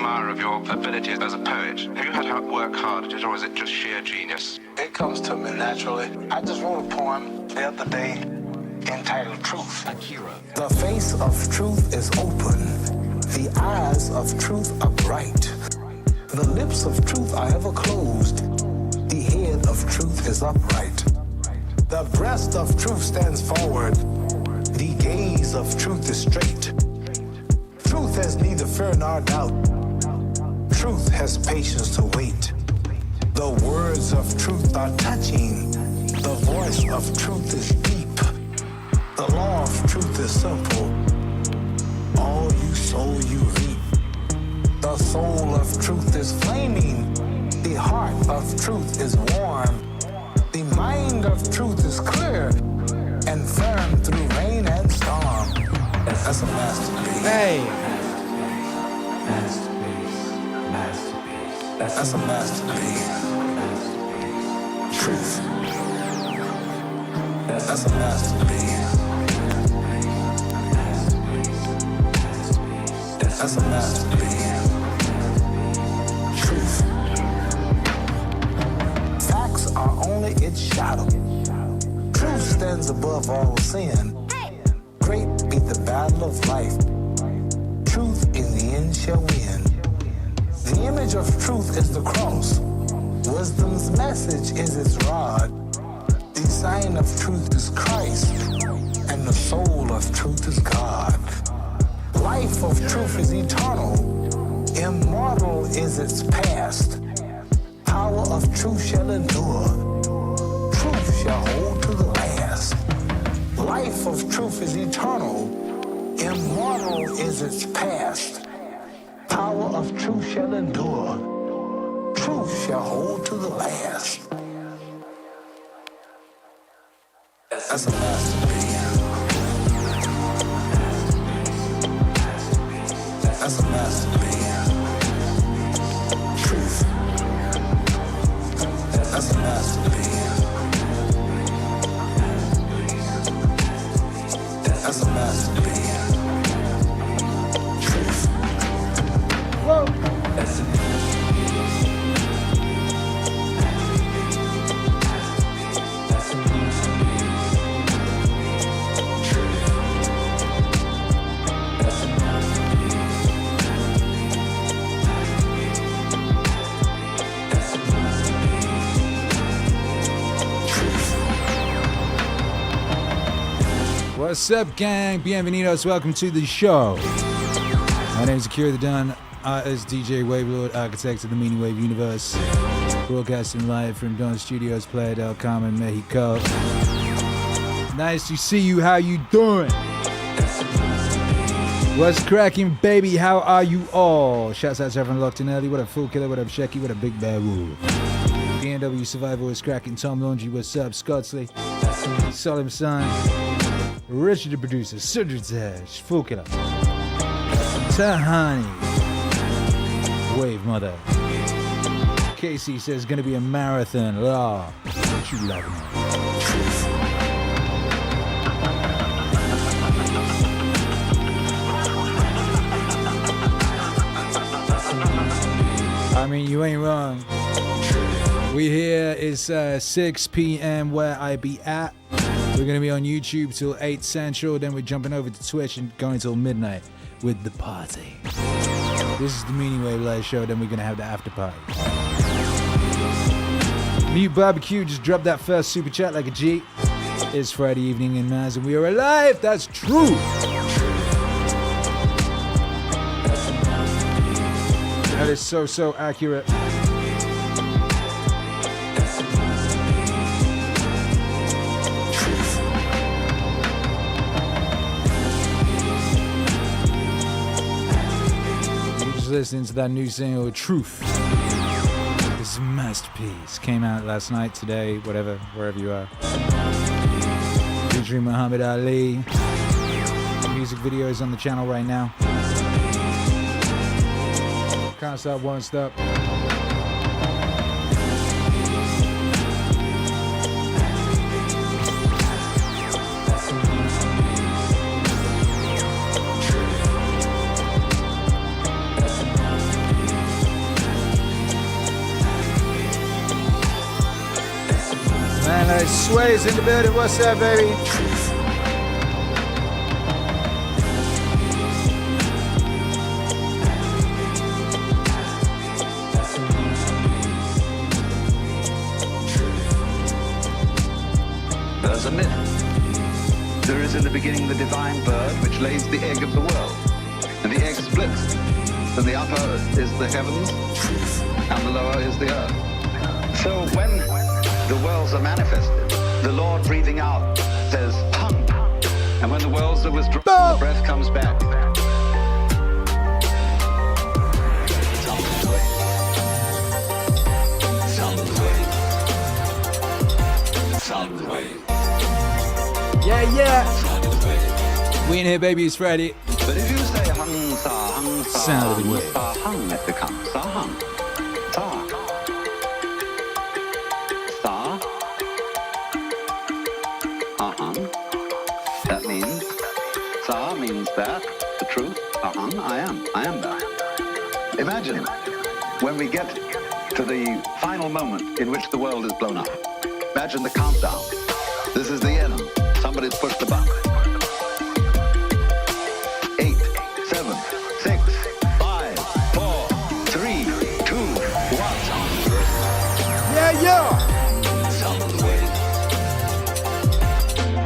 admirer of your ability as a poet. Have you had to work hard at it, or is it just sheer genius? It comes to me naturally. I just wrote a poem the other day entitled Truth. Akira. The face of truth is open. The eyes of truth are bright. The lips of truth are ever closed. The head of truth is upright. The breast of truth stands forward. The gaze of truth is straight. Truth has neither fear nor doubt. Truth has patience to wait. The words of truth are touching. The voice of truth is deep. The law of truth is simple. All you sow, you reap. The soul of truth is flaming. The heart of truth is warm. The mind of truth is clear and firm through rain and storm. That's a masterpiece. Hey! That's a masterpiece. Truth. That's a masterpiece. That's a masterpiece. Truth. Facts are only its shadow. Truth stands above all sin. Great be the battle of life. Truth in the end shall win. The image of truth is the cross. Wisdom's message is its rod. The sign of truth is Christ, and the soul of truth is God. Life of truth is eternal. Immortal is its past. Power of truth shall endure. Truth shall hold to the last. Life of truth is eternal. Immortal is its past. Power of truth shall endure. Truth shall hold to the last. That's a masterpiece. That's a masterpiece. Truth. That's a masterpiece. That's a masterpiece. Truth. Whoa! That's a What's up, gang? Bienvenidos. Welcome to the show. My name is Akira the Don, artist, DJ, Wavelord, architect of the Meaningwave universe. Broadcasting live from Don Studios, Playa del Carmen, Mexico. Nice to see you. How you doing? What's cracking, baby? How are you all? Shouts out to everyone locked in early. What up, Full Killer? What up, Shecky? What up, Big Bad Wolf? BNW Survivor is cracking. Tom Laundry, what's up? Scottsley, Solemn Son, Richard the producer, Cedric Tash, Full Killer, Tahani, Wave Mother. Casey says it's gonna be a marathon. Law, what you laughing at? I mean, you ain't wrong. We here is 6 p.m. where I be at. We're going to be on YouTube till 8 Central. Then we're jumping over to Twitch and going till midnight with the party. This is the Meaningwave live show. Then we're going to have the after party. Mute Barbecue just dropped that first super chat like a G. It's Friday evening in Maz and we are alive. That's true. That is so accurate. Listening to that new single, Truth. This masterpiece came out last night, today, whatever, wherever you are. Featuring Muhammad Ali. Music video is on the channel right now. Can't stop, won't stop. Sway's in the building. What's up, baby? There's a myth. There is in the beginning the divine bird which lays the egg of the world. And the egg splits. And the upper is the heavens, and the lower is the earth. So when the worlds are manifested, the Lord breathing out says, hung. And when the worlds are withdrawn, the breath comes back. Yeah. We in here, baby. It's Friday. But if you say hung, sa, Sound of the wave. sa, hung, it becomes sa, hung. Sa. Sa. Ahung. That means, sa means that, the truth. Ahung, I am that. Imagine when we get to the final moment in which the world is blown up. Imagine the countdown. This is the end. Somebody's pushed the button. 8, 7, 6, 5, 4, 3, 2, 1. Yeah. Sound of the wave.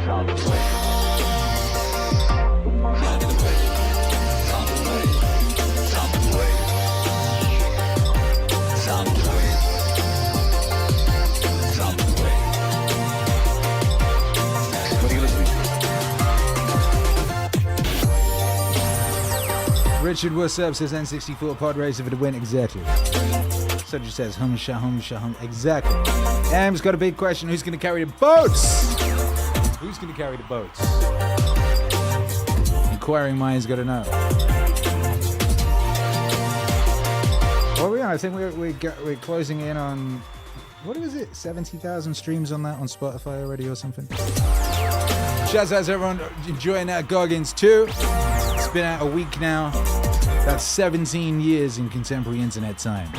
Sound of the wave. Sound of the wave. Sound of the wave. Sound of the wave. Sound of the wave. Sound of the wave. What are you listening to? Richard, what's up? Says N64 pod racer for the win. Exactly. Subject says hum. Exactly. Am's got a big question. Who's going to carry the boats? Who's going to carry the boats? Inquiring minds got to know. Well, yeah, I think we're closing in on, what was it? 70,000 streams on that on Spotify already or something. Shouts out to everyone enjoying that Goggins too. It's been out a week now. That's 17 years in contemporary internet time.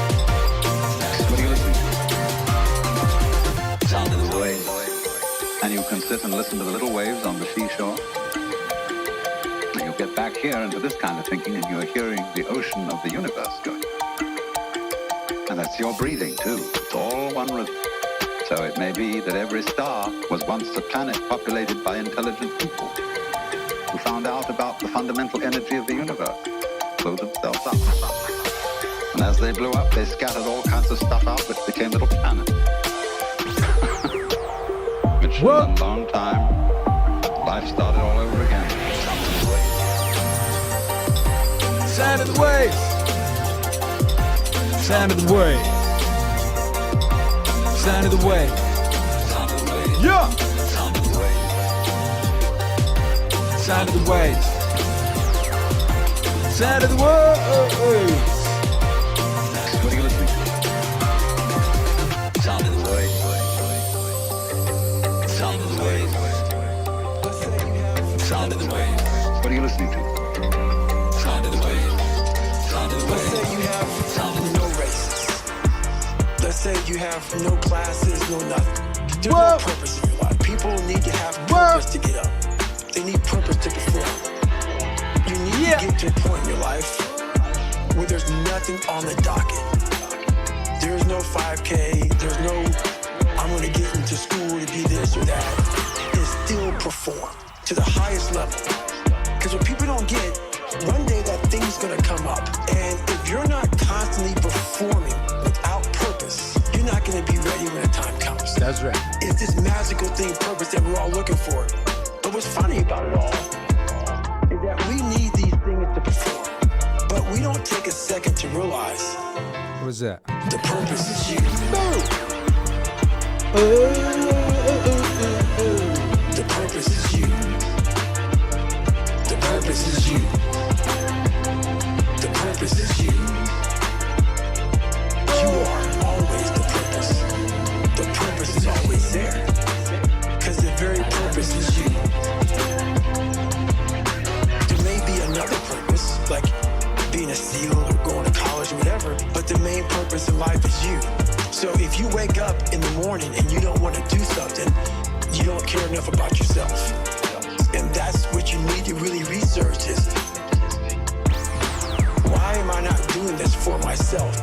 What are you listening to? Sound of the wave. And you can sit and listen to the little waves on the seashore. And you'll get back here into this kind of thinking, and you're hearing the ocean of the universe going. And that's your breathing too. It's all one rhythm. So it may be that every star was once a planet populated by intelligent people who found out about the fundamental energy of the universe, blew themselves up. And as they blew up, they scattered all kinds of stuff out which became little planets. Which in a long time, life started all over again. Sound of the waves. Sound of the waves. Sound of the wave. Yeah. Sound of the wave. Sound of the waves. Sound of the waves. What are you listening to? Sound of the wave. Sound of the wave. Sound of the wave. What are you listening to? Sound of the wave. Sound of the wave. Let's say you have Sound of the no races. Let's say you have no classes, no nothing. There's Whoa. no purpose in your life. People need to have purpose to get up. They need purpose to perform. You need to get to a point in your life where there's nothing on the docket. There's no 5K. There's no, I'm going to get into school to be this or that. And still perform to the highest level. Because what people don't get, one day that thing's going to come up. And if you're not constantly performing without purpose, you're not going to be ready when the time comes. That's right. It's this magical thing, purpose, that we're all looking for. But what's funny about it all is that we need these things to perform. But we don't take a second to realize What was that? the purpose is you. The purpose is you. The purpose is you. The purpose is you. You are always the purpose. The purpose is always there. Because the very purpose is you. There may be another purpose, like being a If you wake up in the morning and you don't want to do something, you don't care enough about yourself. And that's what you need to really research is, why am I not doing this for myself?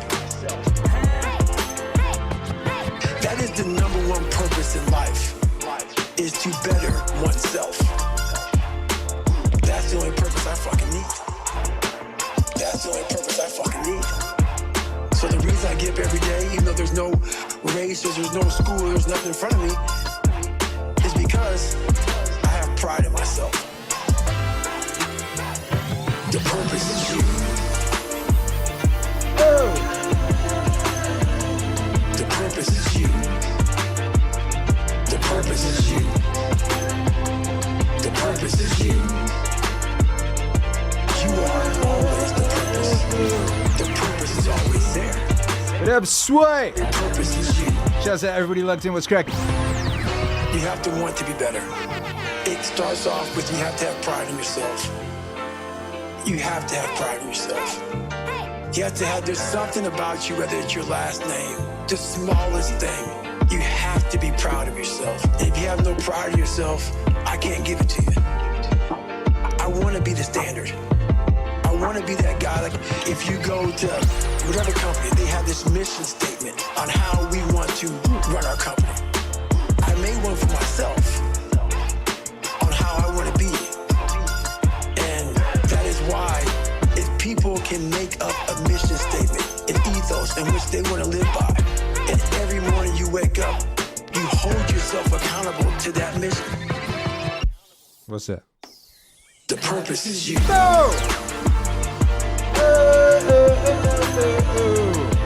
That is the number one purpose in life, is to better oneself. That's the only purpose I fucking need. That's the only purpose I fucking need. So the reason I get up every day, even though there's no races, there's no school, there's nothing in front of me, is because I have pride in myself. The purpose is you. Oh. The purpose is you. The purpose is you. The purpose is you. You are always the purpose. The purpose is always there. What up, Sway? The purpose is you. Shouts out everybody locked in. What's cracking? You have to want to be better. It starts off with you have to have pride in yourself. You have to have pride in yourself. You have to have, there's something about you, whether it's your last name, the smallest thing. You have to be proud of yourself. And if you have no pride in yourself, I can't give it to you. I want to be the standard. I want to be that guy. Like if you go to whatever company, they have this mission statement on how we want to run our company. I made one for myself on how I want to be. And that is why if people can make up a mission statement, an ethos in which they want to live by, and every morning you wake up, you hold yourself accountable to that mission. What's that? The purpose is you. No!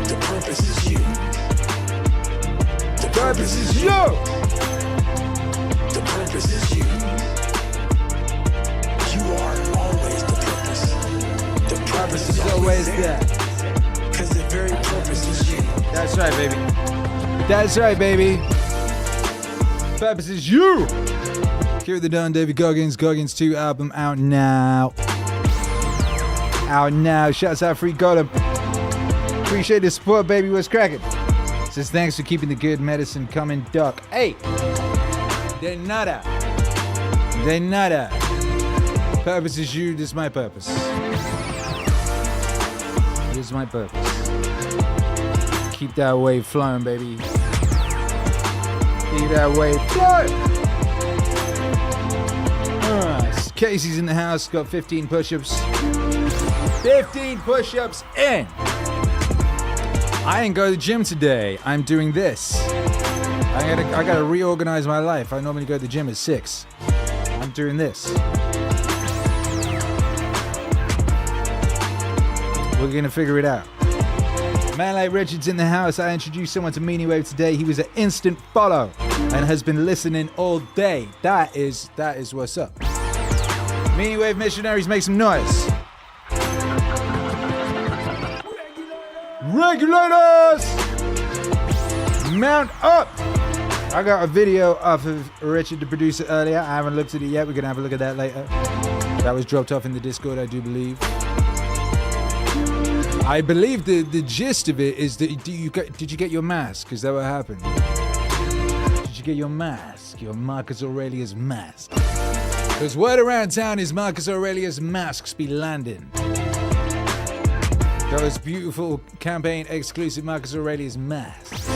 The purpose is you. The Purpose is you! The purpose is you. You are always the purpose. The purpose is always there. Because the very purpose is you. That's right, baby. That's right, baby. Purpose is you! Akira the Don, David Goggins, Goggins 2 album out now. Out now. Shouts out Free Gotham. Appreciate the support, baby. What's cracking? Says thanks for keeping the good medicine coming, Doc. Hey! De nada. De nada. Purpose is you. This is my purpose. This is my purpose. Keep that wave flowing, baby. Keep that wave flowing. Casey's in the house, got 15 push-ups. 15 push-ups in. I ain't go to the gym today. I'm doing this. I gotta reorganize my life. I normally go to the gym at 6. I'm doing this. We're gonna figure it out. Man like Richard's in the house. I introduced someone to MEANINGWAVE today. He was an instant follow and has been listening all day. That is what's up. MEANINGWAVE missionaries, make some noise. Regulators! Mount up! I got a video off of Richard, the producer, earlier. I haven't looked at it yet. We're gonna have a look at that later. That was dropped off in the Discord, I do believe. I believe the gist of it is that did you get your mask? Is that what happened? Did you get your mask? Your Marcus Aurelius mask? Because word around town is Marcus Aurelius masks be landing. Those beautiful campaign exclusive Marcus Aurelius masks.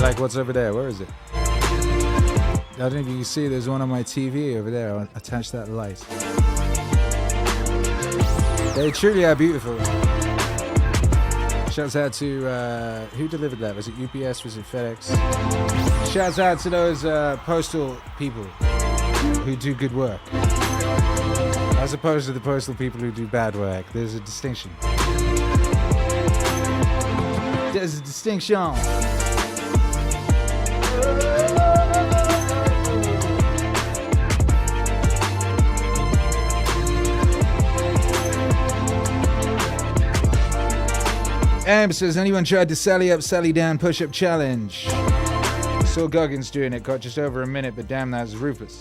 Like what's over there? Where is it? I don't know if you can see, there's one on my TV over there. I'll attach that light. They truly are beautiful. Shouts out to, who delivered that? Was it UPS? Was it FedEx? Shouts out to those postal people who do good work. As opposed to the postal people who do bad work. There's a distinction. There's a distinction. Amp says, anyone tried the Sally Up, Sally Down push-up challenge? Saw Goggins doing it, got just over a minute, but damn, that was Rupert.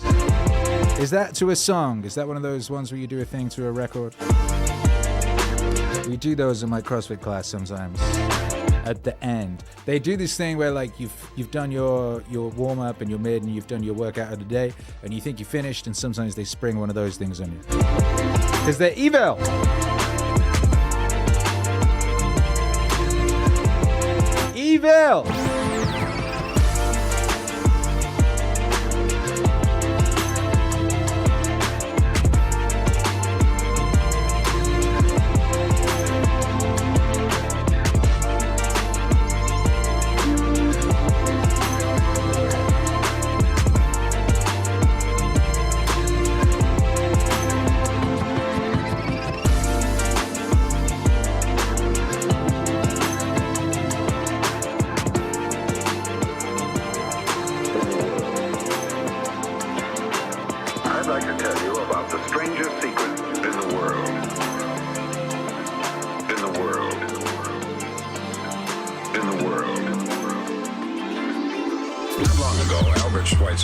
Is that to a song? Is that one of those ones where you do a thing to a record? We do those in my CrossFit class sometimes. At the end, they do this thing where like you've done your warm up and your mid and you've done your workout of the day and you think you finished, and sometimes they spring one of those things on you because they're evil. Evil.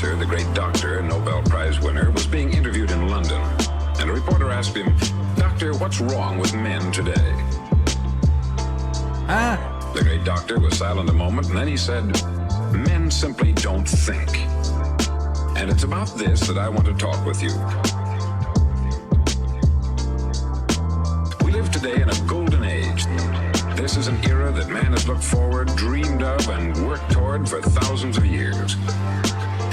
The great doctor, Nobel Prize winner, was being interviewed in London, and a reporter asked him, "Doctor, what's wrong with men today?" The great doctor was silent a moment, and then he said, "Men simply don't think. And it's about this that I want to talk with you. We live today in a golden age. This is an era that man has looked forward, dreamed of, and worked toward for thousands of years.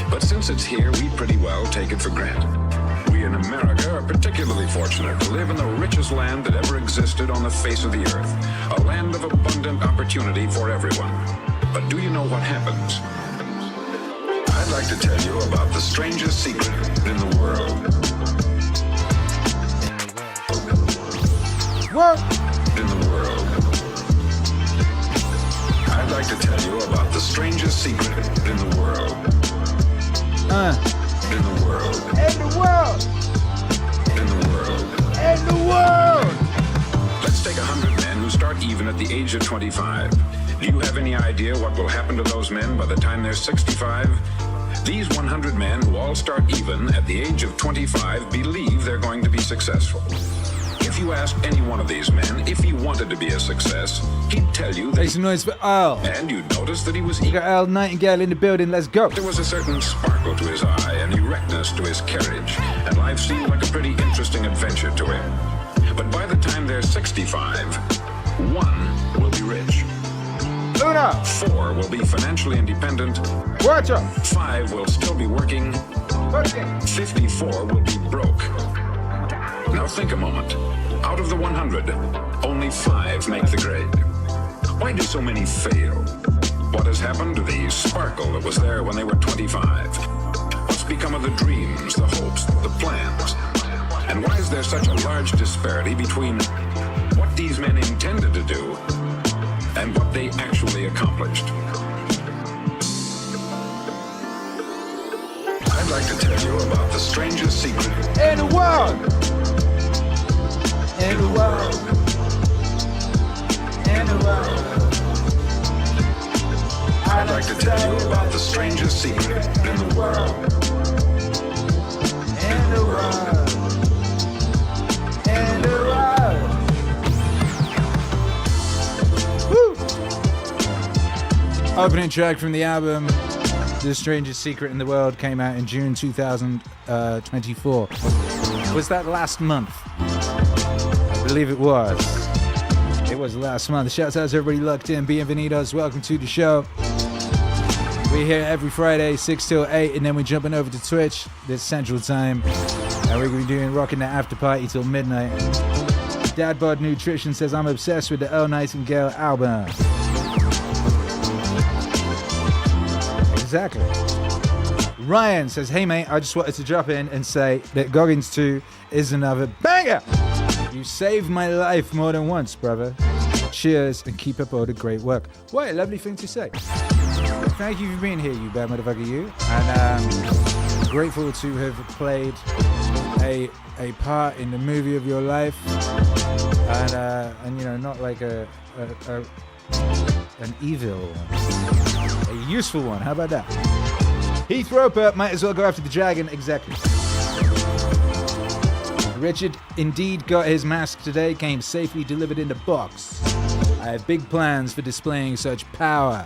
But since it's here, we pretty well take it for granted. We in America are particularly fortunate to live in the richest land that ever existed on the face of the earth, a land of abundant opportunity for everyone. But do you know what happens? I'd like to tell you about the strangest secret in the world. What? In the world. I'd like to tell you about the strangest secret in the world. In the world. In the world. In the world. In the world. Let's take 100 men who start even at the age of 25. Do you have any idea what will happen to those men by the time they're 65? These 100 men who all start even at the age of 25 believe they're going to be successful. If you ask any one of these men if he wanted to be a success, he'd tell you that. Make some noise for Earl. And you'd notice that he was You got Earl Nightingale in the building. Let's go. There was a certain sparkle to his eye, an erectness to his carriage, and life seemed like a pretty interesting adventure to him. But by the time they're 65, 1 will be rich. Luna. 4 will be financially independent. Watch out. 5 will still be working. 54 will be broke. Now think a moment. Out of the 100, only 5 make the grade. Why do so many fail? What has happened to the sparkle that was there when they were 25? What's become of the dreams, the hopes, the plans? And why is there such a large disparity between what these men intended to do and what they actually accomplished? I'd like to tell you about the strangest secret In the world. In the world. In the world. I'd like to tell you about the strangest secret in the world. In the world. In the world. Woo! Opening track from the album The Strangest Secret in the World came out in June 2024. Was that last month? I believe it was. It was last month. Shouts out to everybody locked in. Bienvenidos. Welcome to the show. We're here every Friday, 6 till 8, and then we're jumping over to Twitch this Central Time. And we're going to be rocking the after party till midnight. Dad Bod Nutrition says, I'm obsessed with the Earl Nightingale album. Exactly. Ryan says, hey mate, I just wanted to drop in and say that Goggins 2 is another banger. You saved my life more than once, brother. Cheers and keep up all the great work. What a lovely thing to say. Thank you for being here, you bad motherfucker, you. And grateful to have played a part in the movie of your life. And you know, not like an evil one. A useful one. How about that? Heath Roper might as well go after the dragon. Exactly. Richard indeed got his mask today, came safely delivered in the box. I have big plans for displaying such power.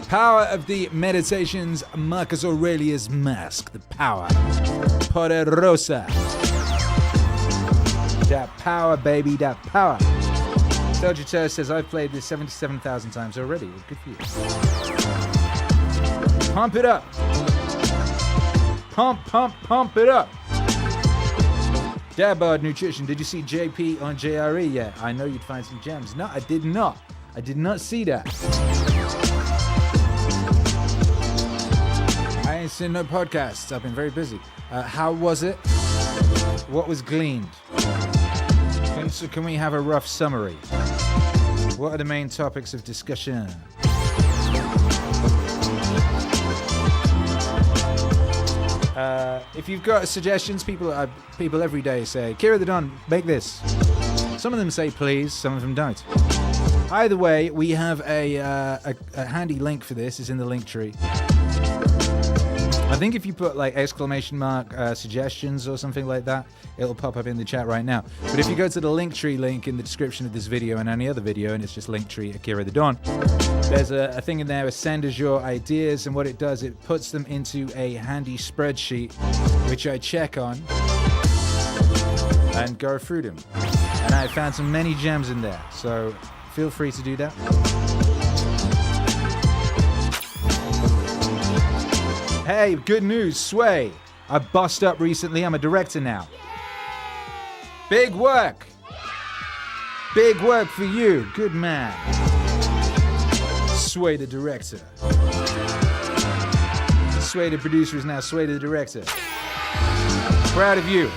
Power of the Meditations Marcus Aurelius mask. The power. Poderosa. That power, baby, that power. Dodger says, I've played this 77,000 times already. Good for you. Pump it up. Pump it up. Dabard Nutrition, did you see JP on JRE yet? I know you'd find some gems. No, I did not. I did not see that. I ain't seen no podcasts. I've been very busy. How was it? What was gleaned? Can we have a rough summary? What are the main topics of discussion? If you've got suggestions, people every day say, Kira the Don, make this. Some of them say please, some of them don't. Either way, we have a handy link for this. It's in the link tree. I think if you put like exclamation mark suggestions or something like that, it'll pop up in the chat right now. But if you go to the Linktree link in the description of this video and any other video, and it's just Linktree Akira the Don, there's a thing in there, send us your ideas, and what it does, it puts them into a handy spreadsheet, which I check on and go through them. And I found some many gems in there, so feel free to do that. Hey, good news, Sway. I bossed up recently. I'm a director now. Big work. Big work for you. Good man. Sway the director. Sway the producer is now Sway the director. Proud of you.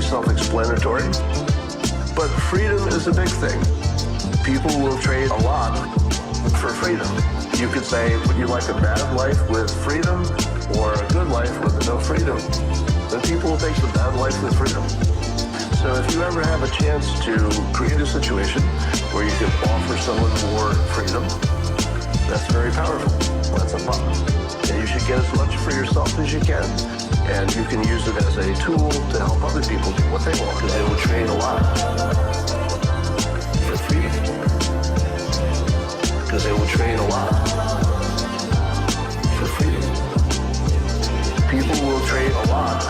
Self-explanatory, but freedom is a big thing. People will trade a lot for freedom. You could say, would you like a bad life with freedom or a good life with no freedom? Then people will take the bad life with freedom. So if you ever have a chance to create a situation where you can offer someone more freedom, that's very powerful. That's a button. And you should get as much for yourself as you can. And you can use it as a tool to help other people do what they want, because they will trade a lot for freedom. Because they will trade a lot for freedom. People will trade a lot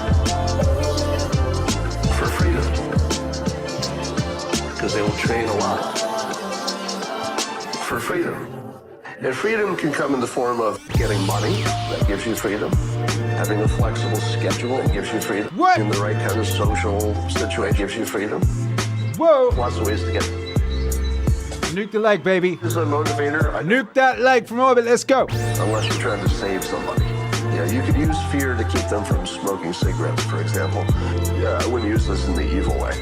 for freedom. Because they will trade a lot for freedom. And freedom can come in the form of getting money, that gives you freedom. Having a flexible schedule gives you freedom. What? In the right kind of social situation gives you freedom. Whoa! Lots of ways to get. Nuke the leg, baby. This is a motivator. Nuke that leg from orbit. Let's go. Unless you're trying to save somebody. Yeah, you could use fear to keep them from smoking cigarettes, for example. Yeah, I wouldn't use this in the evil way.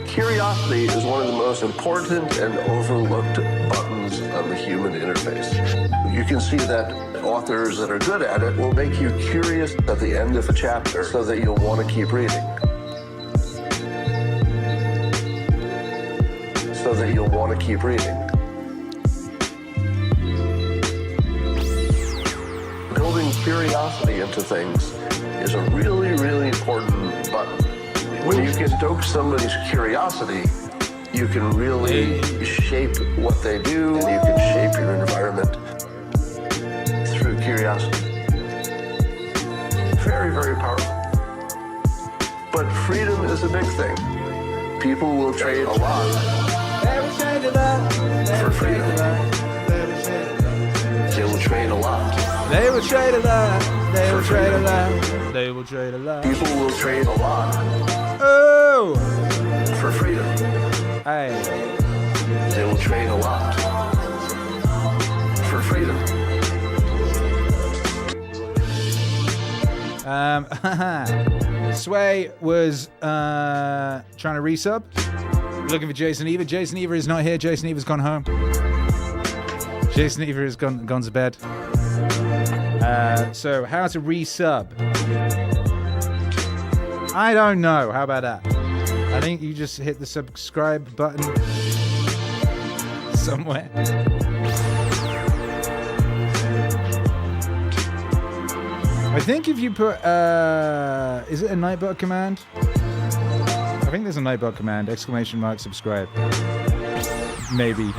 Curiosity is one of the most important and overlooked buttons on the human interface. You can see that authors that are good at it will make you curious at the end of a chapter so that you'll want to keep reading. So that you'll want to keep reading. Building curiosity into things is a really, really important button. When you can stoke somebody's curiosity, you can really shape what they do, and you can shape your environment through curiosity. Very, very powerful. But freedom is a big thing. People will trade a lot for freedom. They will trade a lot. They will trade a lot. They will trade a lot. They will trade a lot. People will trade a lot. Oh! For freedom. Hey. they will trade a lot for freedom. Sway was trying to resub. Looking for Jason Eva. Jason Eva is not here. Jason Eva's gone home. Jason Eva has gone to bed. So how to resub? I don't know. How about that? I think you just hit the subscribe button somewhere. I think if you put, is it a Nightbot command? I think there's a Nightbot command, ! subscribe. Maybe.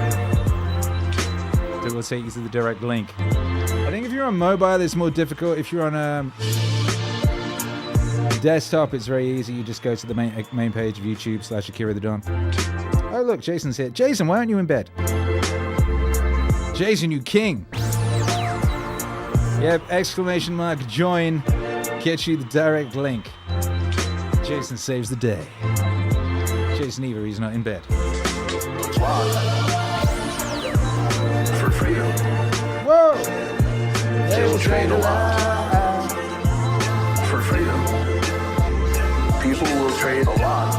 It will take you to the direct link. I think if you're on mobile, it's more difficult. If you're on a desktop, it's very easy. You just go to the main page of YouTube / Akira the Don. Oh, look, Jason's here. Jason, why aren't you in bed? Jason, you king. Yep, ! join. Get you the direct link. Jason saves the day. Jason Eva, he's not in bed. For freedom. Whoa! They will trade a lot for freedom. People will trade a lot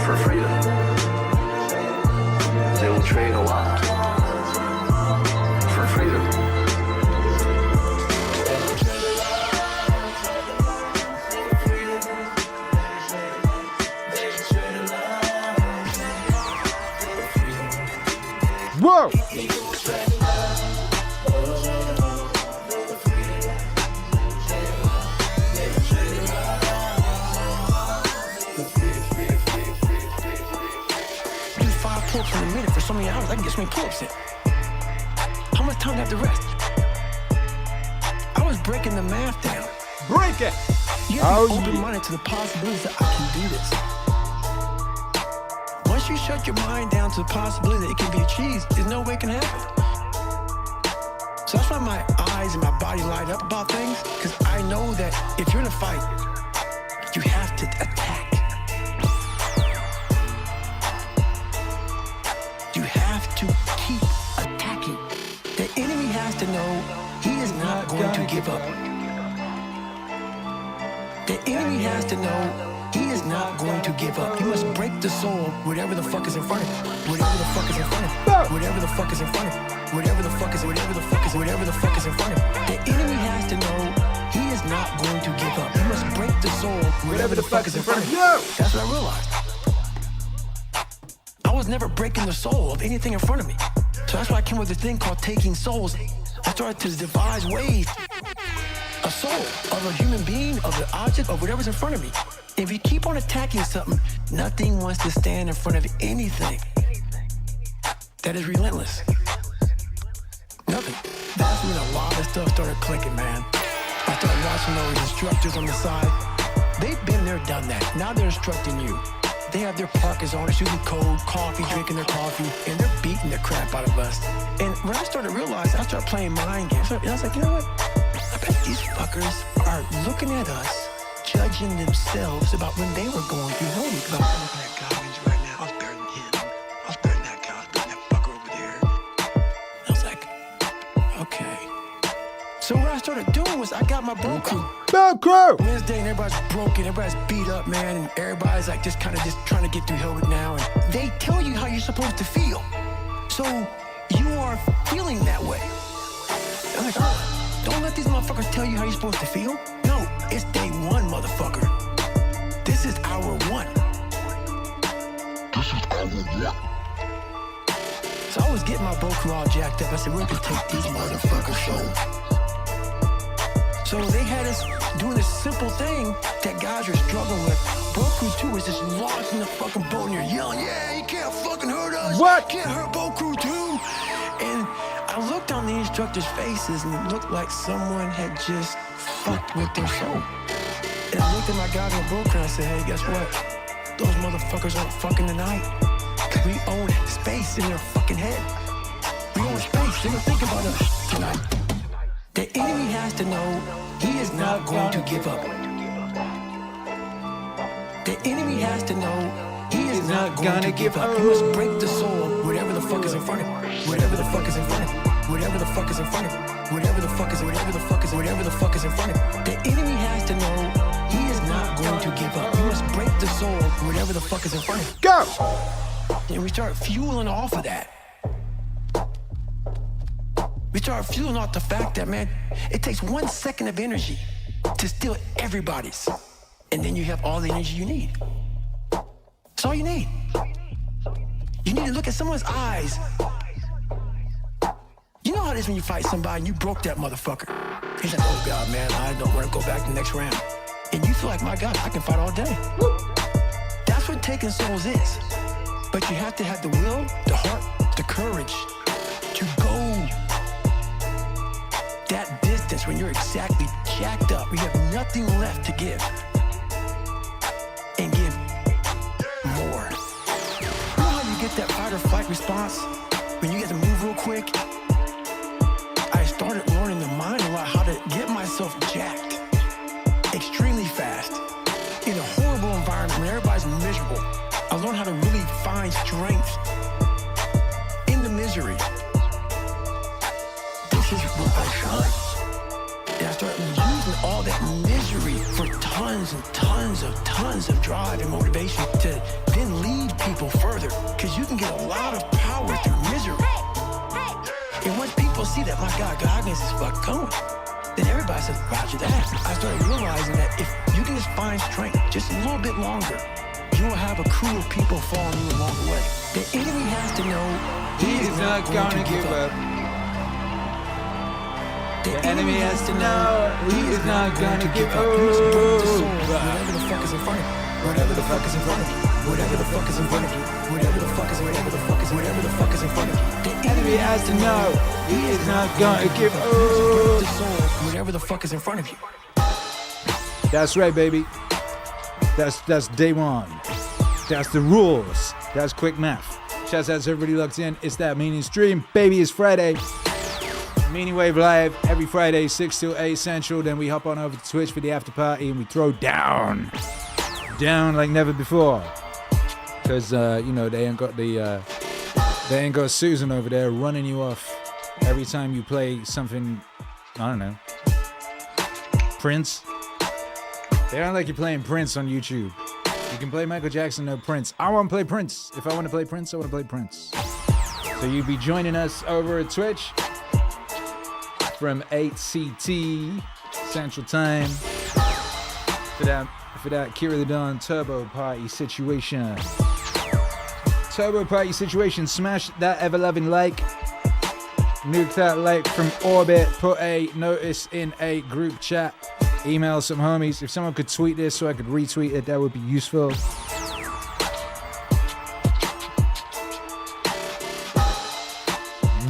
for freedom. They will trade a lot for freedom. Whoa! Pull-ups in a minute for so many hours. I can get so many pull-ups in. How much time do I have to rest? I was breaking the math down. Break it! You have to be open-minded to the possibilities that I can do this. Once you shut your mind down to the possibility that it can be achieved, there's no way it can happen. So that's why my eyes and my body light up about things, because I know that if you're in a fight, you have to attack. You have to keep attacking. The enemy has to know he is not going to give up. The enemy has to know he is not going to give up. He must break the soul, whatever the fuck is in front of him. Whatever the fuck is in front of him. Whatever the fuck is in front of him. Whatever the fuck is in front of him. The enemy has to know he is not going to give up. He must break the soul, whatever the fuck is in front of him. That's what I realized. I was never breaking the soul of anything in front of me. So that's why I came with this thing called taking souls. I started to devise ways, a soul of a human being, of an object, of whatever's in front of me. If you keep on attacking something, nothing wants to stand in front of anything that is relentless. Nothing. That's when a lot of stuff started clicking, man. I started watching those instructors on the side. They've been there, done that. Now they're instructing you. They have their parkas on, shooting code, coffee, drinking their coffee, and they're beating the crap out of us. And when I started realizing, I started playing mind games. And I was like, you know what? I bet these fuckers are looking at us, judging themselves about when they were going through home. I'm looking at Goggins right now. I was better than him. I was better than that guy. I was better than that fucker over there. I was like, okay. So what I started doing was I got my boat crew. Wednesday, and everybody's broken, everybody's beat up, man, and everybody's like just kind of just trying to get through hell now. And they tell you how you're supposed to feel. So you are feeling that way. I'm like, oh, don't let these motherfuckers tell you how you're supposed to feel. No, it's day one, motherfucker. This is hour one. So I was getting my boat crew all jacked up. I said, we're gonna take these motherfuckers home. So they had us doing this simple thing that guys are struggling with. Boat crew 2 is just lost in the fucking boat and you're yelling, yeah, you can't fucking hurt us. What? You can't hurt boat crew 2. And I looked on the instructors' faces and it looked like someone had just fucked with their soul. And I looked at my guys in the boat crew and I said, hey, guess what? Those motherfuckers aren't fucking tonight. We own space in their fucking head. We own space. They don't think about us tonight. The enemy has to know he is not going to give up. The enemy has to know he is not going to give up. You must break the soul of whatever the fuck is in front of you. Whatever the fuck is in front of you. Whatever the fuck is in front of you. Whatever the fuck is in front of you. The enemy has to know he is not going to give up. You must break the soul of whatever the fuck is in front of you. Go! And we start fueling off of that. We start fueling off the fact that, man, it takes 1 second of energy to steal everybody's. And then you have all the energy you need. That's all you need. You need to look at someone's eyes. You know how it is when you fight somebody and you broke that motherfucker. He's like, oh God, man, I don't want to go back to the next round. And you feel like, my God, I can fight all day. That's what taking souls is. But you have to have the will, the heart, the courage to go that distance when you're exactly jacked up. You have nothing left to give. And give more. You know how you get that fight or flight response when you get to move real quick? I started learning the mind a lot, how to get myself jacked extremely fast in a horrible environment when everybody's miserable. I learned how to really find strength in the misery. This is where I shine. And I started using all that misery for tons and tons of drive and motivation to then lead people further. Because you can get a lot of power through misery. And once people see that, my God, Goggins is fucking going, then everybody says, roger that. I started realizing that if you can just find strength just a little bit longer, you will have a crew of people following you along the way. The enemy has to know he is not going to give up. The enemy has to know he is not going to give up. You must break the soul. Whatever the fuck is in front of you. Whatever the fuck is in front of you. Whatever the fuck is in front of you. Whatever the fuck is in front of you. The enemy has to know he is not going to give up. Break the soul. Whatever the fuck is in front of you. That's right, baby. That's day one. That's the rules. That's quick math. Shouts out to everybody locked in. It's that Meaningstream. Baby, it's Friday. MEANINGWAVE live every Friday, 6 till 8 Central. Then we hop on over to Twitch for the after party and we throw down like never before. Because you know they ain't got Susan over there running you off every time you play something. I don't know, Prince. They don't like you playing Prince on YouTube. You can play Michael Jackson, no Prince. I want to play Prince. If I want to play Prince, I want to play Prince. So you'll be joining us over at Twitch from 8 CT Central Time for that Akira the Dawn Turbo Party situation. Turbo Party situation. Smash that ever-loving like. Nuke that like from orbit. Put a notice in a group chat. Email some homies. If someone could tweet this so I could retweet it, that would be useful.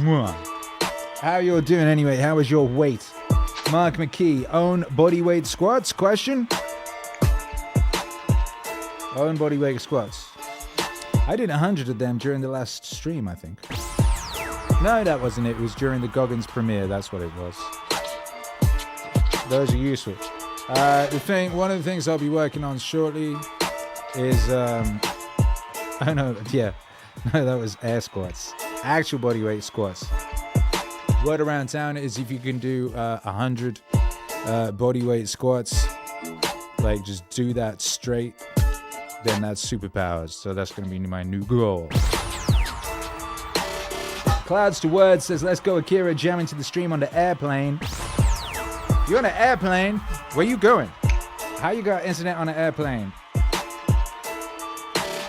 Mwah. How y'all doing anyway? How is your weight? Mark McKee, own body weight squats? Question? Own body weight squats. I did 100 of them during the last stream, I think. No, that wasn't it. It was during the Goggins premiere. That's what it was. Those are useful. One of the things I'll be working on shortly is, oh no, yeah. No, that was air squats. Actual body weight squats. Word around town is if you can do 100 body weight squats, like just do that straight, then that's superpowers. So that's going to be my new goal. Clouds to Words says, let's go Akira, jamming to the stream on the airplane. You're on an airplane? Where you going? How you got internet on an airplane?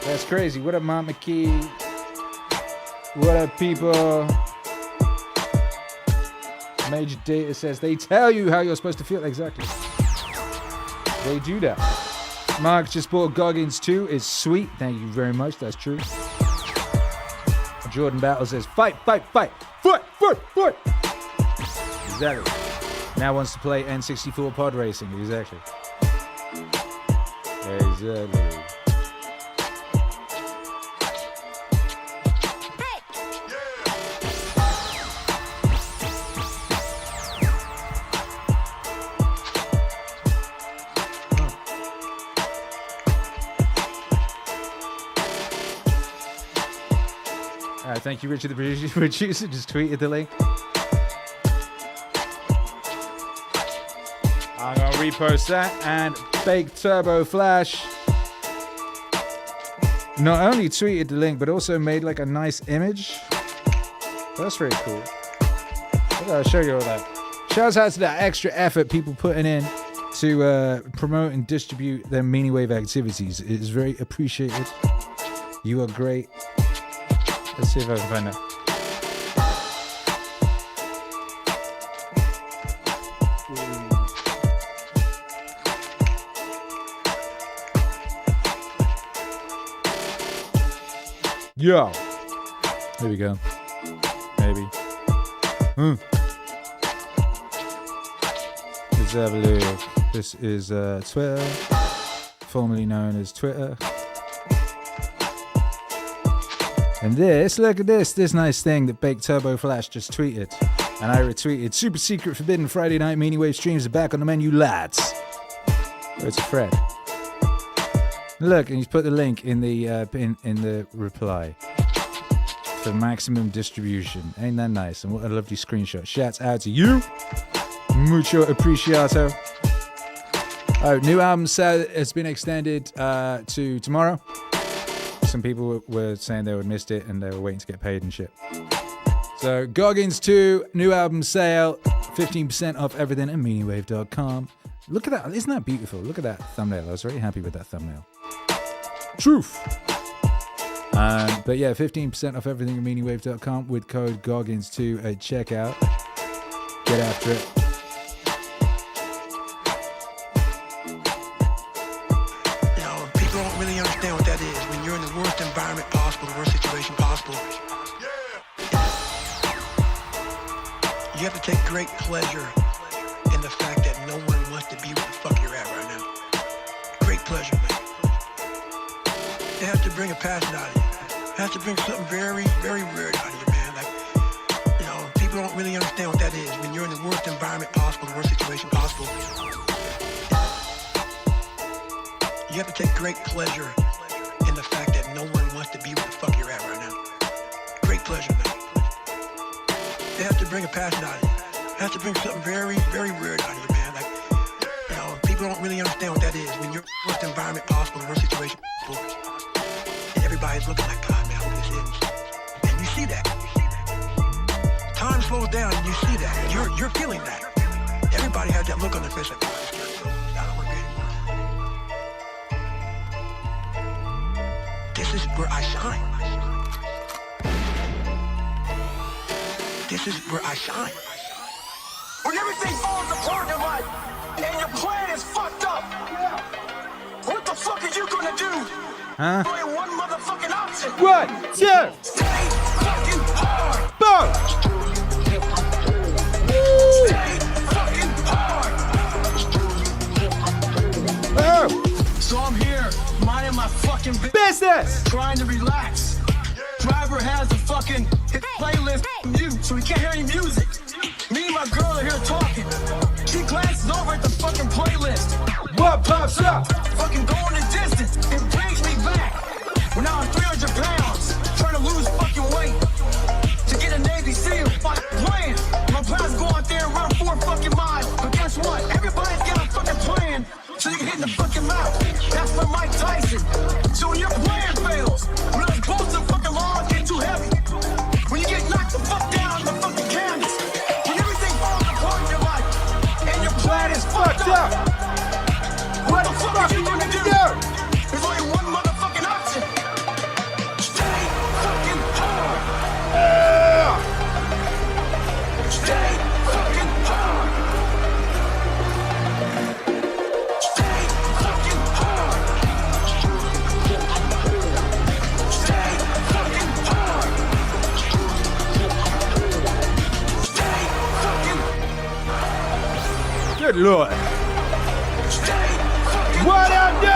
That's crazy. What up, Mount McKee? What up, people? Major Data says, they tell you how you're supposed to feel. Exactly. They do that. Mark just bought Goggins 2. It's sweet. Thank you very much. That's true. Jordan Battle says, fight, fight, fight. Fight, fight, fight. Exactly. Now wants to play N64 pod racing. Exactly. Exactly. Thank you, Richard, the producer, just tweeted the link. I'm going to repost that. And Baked Turbo Flash not only tweeted the link, but also made like a nice image. That's very cool. I'll show you all that. Shouts out to that extra effort people putting in to promote and distribute their Meaningwave activities. It is very appreciated. You are great. Let's see if I can find that. Yo. There we go. Maybe. Let's have a look. This is Twitter, formerly known as Twitter. And this, look at this nice thing that Baked Turbo Flash just tweeted. And I retweeted. Super secret forbidden Friday night Meaningwave streams are back on the menu, lads. Where's Fred? Look, and he's put the link in the reply for maximum distribution. Ain't that nice? And what a lovely screenshot. Shouts out to you. Mucho apreciato. Oh, new album has been extended to tomorrow. Some people were saying they would missed it and they were waiting to get paid and shit. So Goggins 2, new album sale, 15% off everything at meaningwave.com. Look at that. Isn't that beautiful? Look at that thumbnail. I was very happy with that thumbnail. Truth. But yeah, 15% off everything at meaningwave.com with code Goggins2 at checkout. Get after it. Environment possible, the worst situation possible. You have to take great pleasure in the fact that no one wants to be where the fuck you're at right now. Great pleasure, man. It has to bring a passion out of you. It has to bring something very, very weird out of you, man. Like, you know, people don't really understand what that is. When you're in the worst environment possible, the worst situation possible. You have to take great pleasure in the fact that no one wants to be where the fuck you're at right now. Great pleasure, man. It has to bring a passion out of you. It has to bring something very, very weird out of you, man. Like, you know, people don't really understand what that is. When you're in the worst environment possible, the worst situation possible, and everybody's looking like, God, man, I hope this ends. And you see that. Time slows down and you see that. You're feeling that. Everybody has that look on their face like, God, this can't go. I don't want to be anymore. This is where I shine. This is where I shine. When everything falls apart in life and your plan is fucked up, what the fuck are you gonna do? Huh? Only one motherfucking option. 1, 2. Stay fucking hard. Boom. Stay fucking hard. Oh. So I'm here, minding my fucking Business. trying to relax. Driver has a fucking playlist mute, so he can't hear any music. Me and my girl are here talking. She glances over at the fucking playlist. What pops up? Fucking going the distance. It brings me back. When I was 300 pounds, trying to lose fucking weight to get a Navy SEAL. My plan is go out there and run 4 fucking miles. But guess what? Everybody's got a fucking plan. So you can hit in the fucking mouth. That's for Mike Tyson. So when your plan fails, when those bolts of fucking laws get too heavy, when you get knocked the fuck down on the fucking canvas, when everything falls apart in your life, and your plan is fucked up, what the fuck are you gonna do? There's only one motherfucking option. Stay fucking hard. Stay fucking hard. Good Lord. What I do?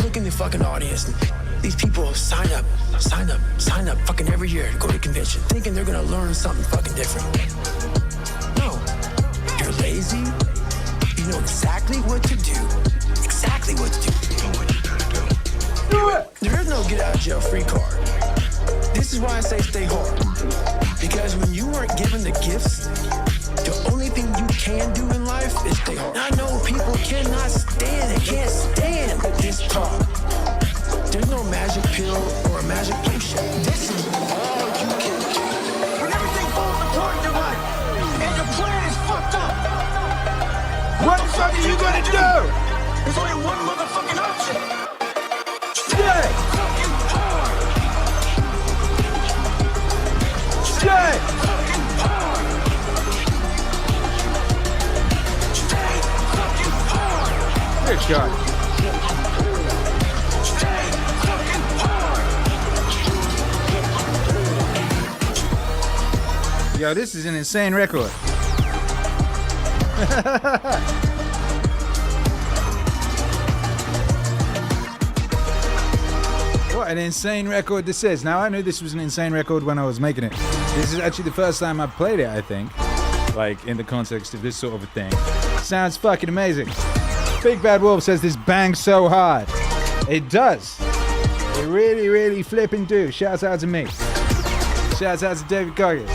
look in the fucking audience. These people sign up fucking every year to go to the convention, thinking they're gonna learn something fucking different. No, you're lazy. You know exactly what to do. Exactly what to do. There is no get out of jail free card. This is why I say stay hard. Because when you aren't given the gifts, the only thing you can do in life is stay hard. I know people cannot stand, they can't stand this talk. There's no magic pill or a magic potion. This is all you can do. When everything falls apart in your life and your plan is fucked up, what the fuck are you gonna do? There's only one motherfucking option. Stay fucking hard. Stay fucking hard. Stay fucking hard. Good shot. Stay fucking hard. Yo, this is an insane record. What an insane record this is. Now, I knew this was an insane record when I was making it. This is actually the first time I've played it, I think. Like, in the context of this sort of a thing. Sounds fucking amazing. Big Bad Wolf says this bangs so hard. It does. It really, really flipping do. Shouts out to me. Shouts out to David Goggins.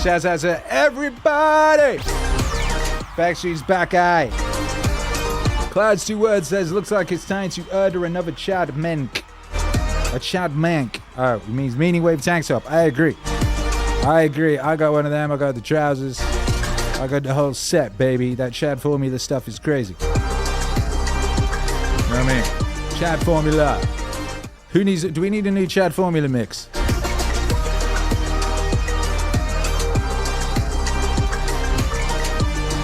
Shouts out to everybody. Backstreet's back eye. Clouds 2 Words says, looks like it's time to order another Chad Menk. A Chad Mank. Oh, it means Meaningwave tank top. I agree. I got one of them. I got the trousers. I got the whole set, baby. That Chad formula stuff is crazy. You know what I mean? Chad formula. Who needs it? Do we need a new Chad formula mix?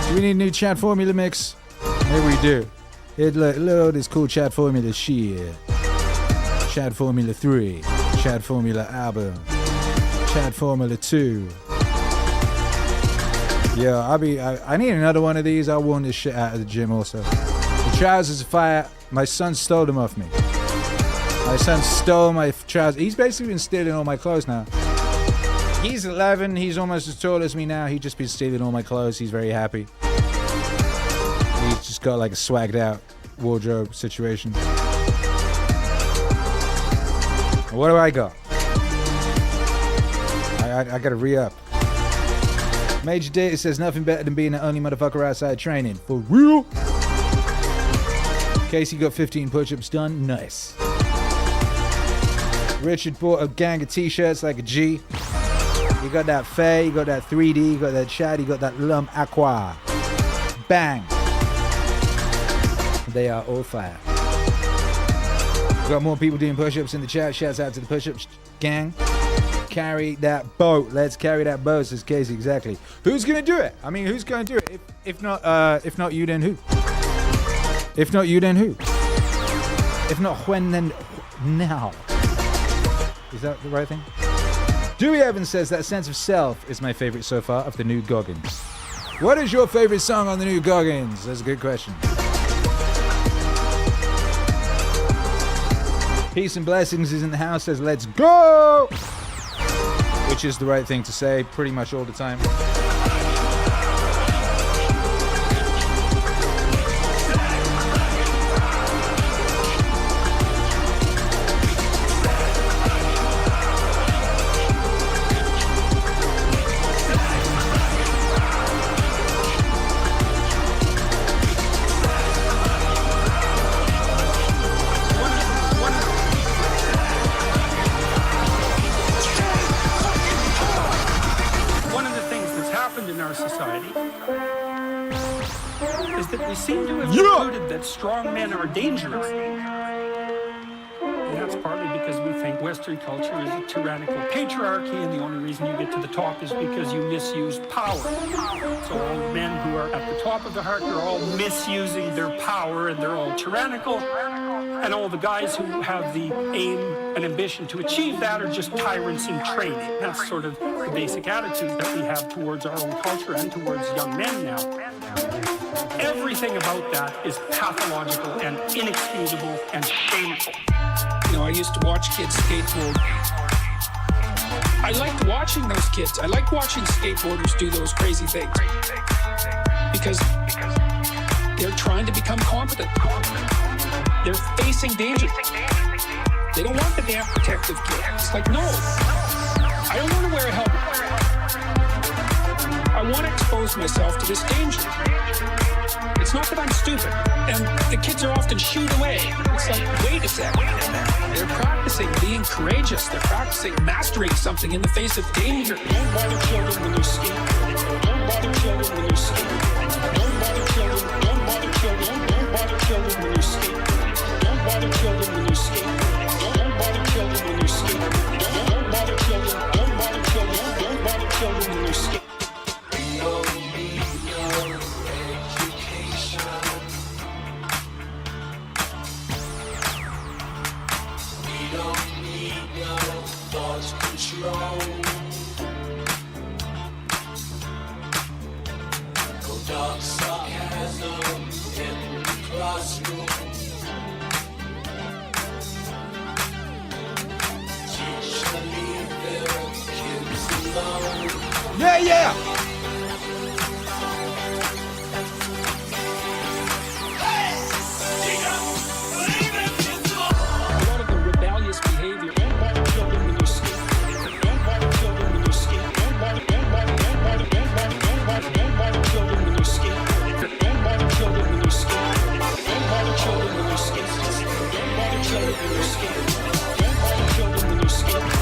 Do we need a new Chad formula mix? Maybe we do. Look at this cool Chad formula shit. Chad Formula 3, Chad Formula album, Chad Formula 2. Yeah, I need another one of these. I wore this shit out of the gym also. The trousers are fire. My son stole them off me. My son stole my trousers. He's basically been stealing all my clothes now. He's 11. He's almost as tall as me now. He's just been stealing all my clothes. He's very happy. He's just got like a swagged out wardrobe situation. What do I got? I gotta re-up. Major Data says nothing better than being the only motherfucker outside training. For real? Casey got 15 push-ups done. Nice. Richard bought a gang of t-shirts like a G. You got that Faye, you got that 3D, you got that Chad, you got that Lum Aqua. Bang. They are all fire. Got more people doing push-ups in the chat. Shouts out to the push-ups gang. Carry that boat. Let's carry that boat, says Casey. Exactly. Who's gonna do it? I mean, who's gonna do it? If not you, then who? If not you, then who? If not when, then now. Is that the right thing? Dewey Evans says that Sense of Self is my favorite so far of the new Goggins. What is your favorite song on the new Goggins? That's a good question. Peace and Blessings is in the house, says let's go! Which is the right thing to say pretty much all the time. Strong men are dangerous. And that's partly because we think Western culture is a tyrannical patriarchy, and the only reason you get to the top is because you misuse power. So all the men who are at the top of the hierarchy are all misusing their power, and they're all tyrannical. And all the guys who have the aim and ambition to achieve that are just tyrants in training. That's sort of the basic attitude that we have towards our own culture and towards young men now. Everything about that is pathological and inexcusable and shameful. You know, I used to watch kids skateboard. I liked watching those kids. I liked watching skateboarders do those crazy things. Because they're trying to become competent. They're facing danger. They don't want the damn protective gear. It's like, no, I don't want to wear a helmet. I want to expose myself to this danger. It's not that I'm stupid. And the kids are often shooed away. It's like, wait a second. They're practicing being courageous. They're practicing mastering something in the face of danger. Don't bother children when they're skating. Don't bother children when they're skating. Don't bother children. Don't bother children. Don't bother children when they're skating. Don't bother children when they're skating. Don't bother children when they're skating. Don't bother children. Don't bother children. Don't bother children when they're skating. Dark sarcasm in the classroom. Teacher, leave their kids alone. Yeah, yeah. A lot of the rebellious behavior. Don't bother children when you're skating. Don't bother children when you're skating. Don't bother children when you're skating. Don't bother children when you're skating. Don't bother children when you're skating. Don't bother children when you're skating. Don't bother children when you're skating. Don't bother children when you're skating.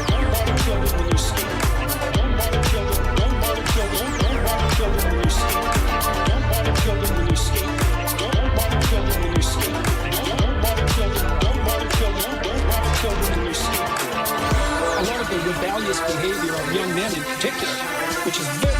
Don't bother children when you're skating. Don't bother children. Don't bother children. Don't bother children when you're skating. Don't bother children when you're skating. Don't bother children when you're skating. Don't bother children. Don't bother children. Don't bother children when you're skating. A lot of the rebellious behavior of young men in particular, which is very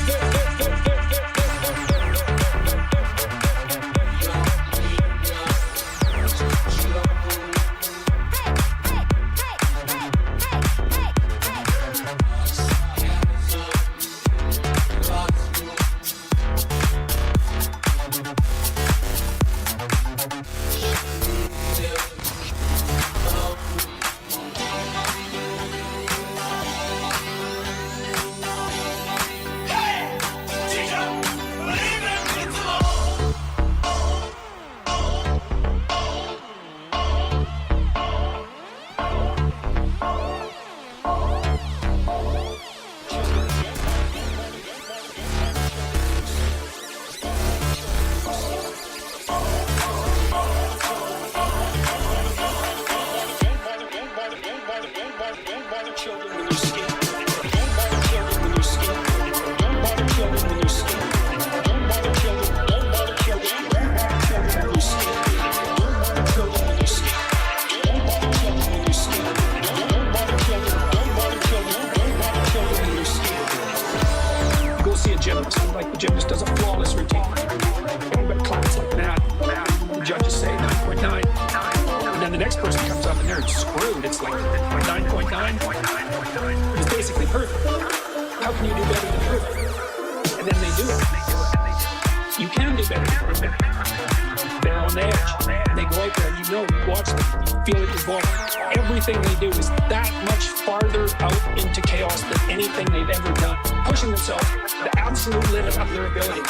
everything they do is that much farther out into chaos than anything they've ever done, pushing themselves to the absolute limit of their ability.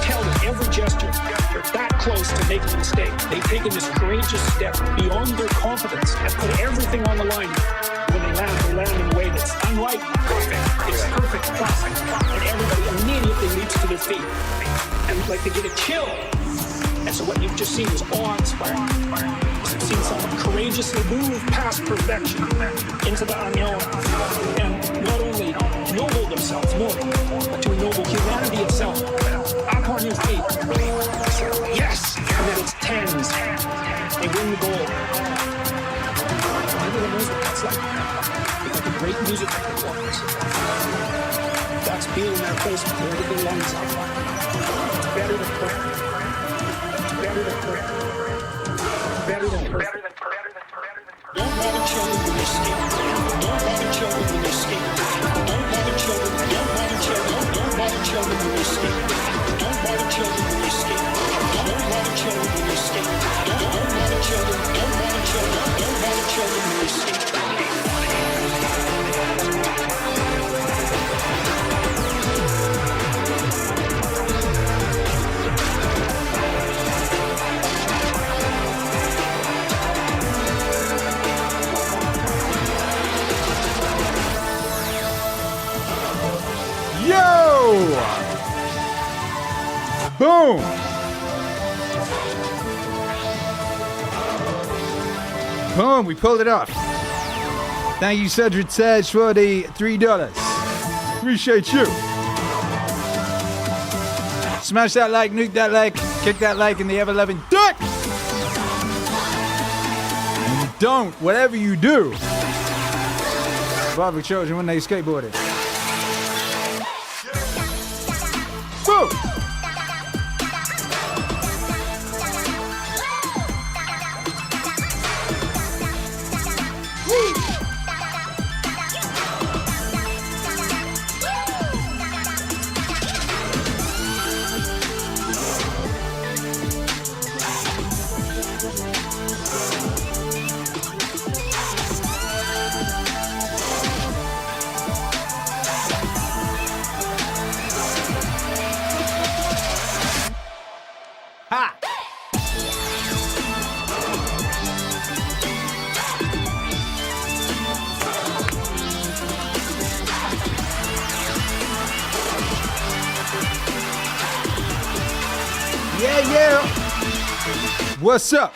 Tell them every gesture, they're that close to making a mistake. They've taken this courageous step beyond their competence and put everything on the line. When they land in a way that's unlike perfect. It's perfect plus. And everybody immediately leaps to their feet. And like they get a chill. And so what you've just seen is awe-inspiring. You've seen someone courageously move past perfection into the unknown and not only ennoble themselves more, but to ennoble humanity itself. Up on your feet. Yes! And then it's tens. They win the goal. Everyone knows what that's like. It's like a great music performance. That's being in that place with everything lines up. It's better than prayer. Better than prayer. better than perfect. Don't bother children when they skateboard. Don't bother children when they skateboard. Don't bother children. Don't bother children. Don't bother children when they skateboard. Don't bother children when they skateboard. Don't bother children when they skateboard. Don't bother children. Don't bother children. Don't bother children when they skateboard. Yo! Boom! Boom, we pulled it off. Thank you, Cedric Sedge, for the $3. Appreciate you. Smash that like, nuke that like, kick that like in the ever-loving dick! And don't, whatever you do, bother children when they skateboarding. Boom! What's up?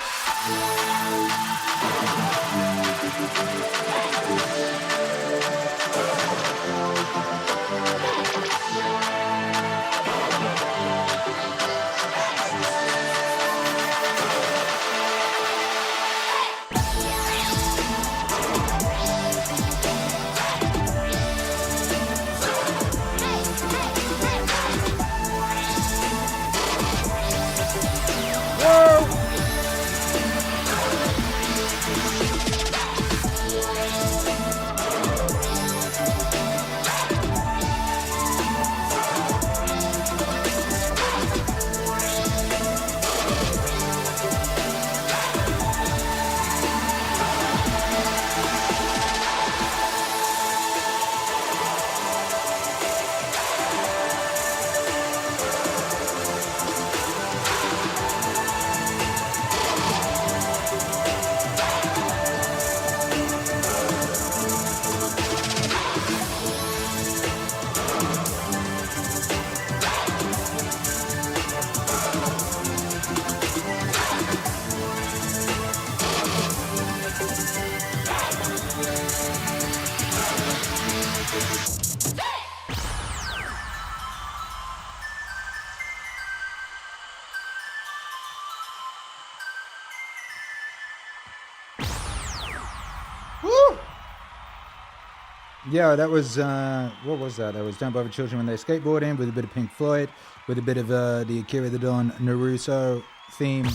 Yeah, that was, what was that? That was Don't Bother Children When They're Skateboarding with a bit of Pink Floyd, with a bit of the Akira the Don Naruto theme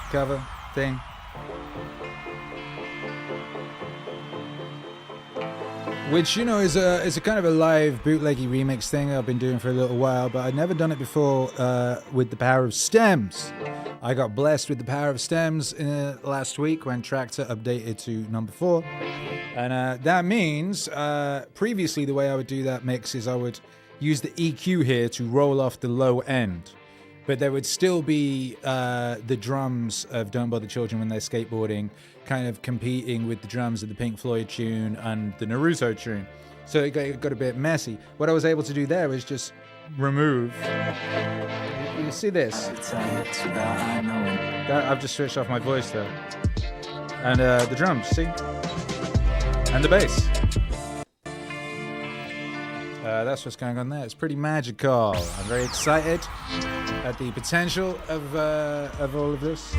cover thing. Which, you know, is a kind of a live bootleggy remix thing I've been doing for a little while, but I'd never done it before with the power of stems. I got blessed with the power of stems last week when Tractor updated to number 4. And that means, previously the way I would do that mix is I would use the EQ here to roll off the low end. But there would still be the drums of Don't Bother Children When They're Skateboarding kind of competing with the drums of the Pink Floyd tune and the Naruto tune. So it got a bit messy. What I was able to do there was just remove. You see this? I've just switched off my voice there. And the drums, see? And the bass. That's what's going on there. It's pretty magical. I'm very excited at the potential of all of this.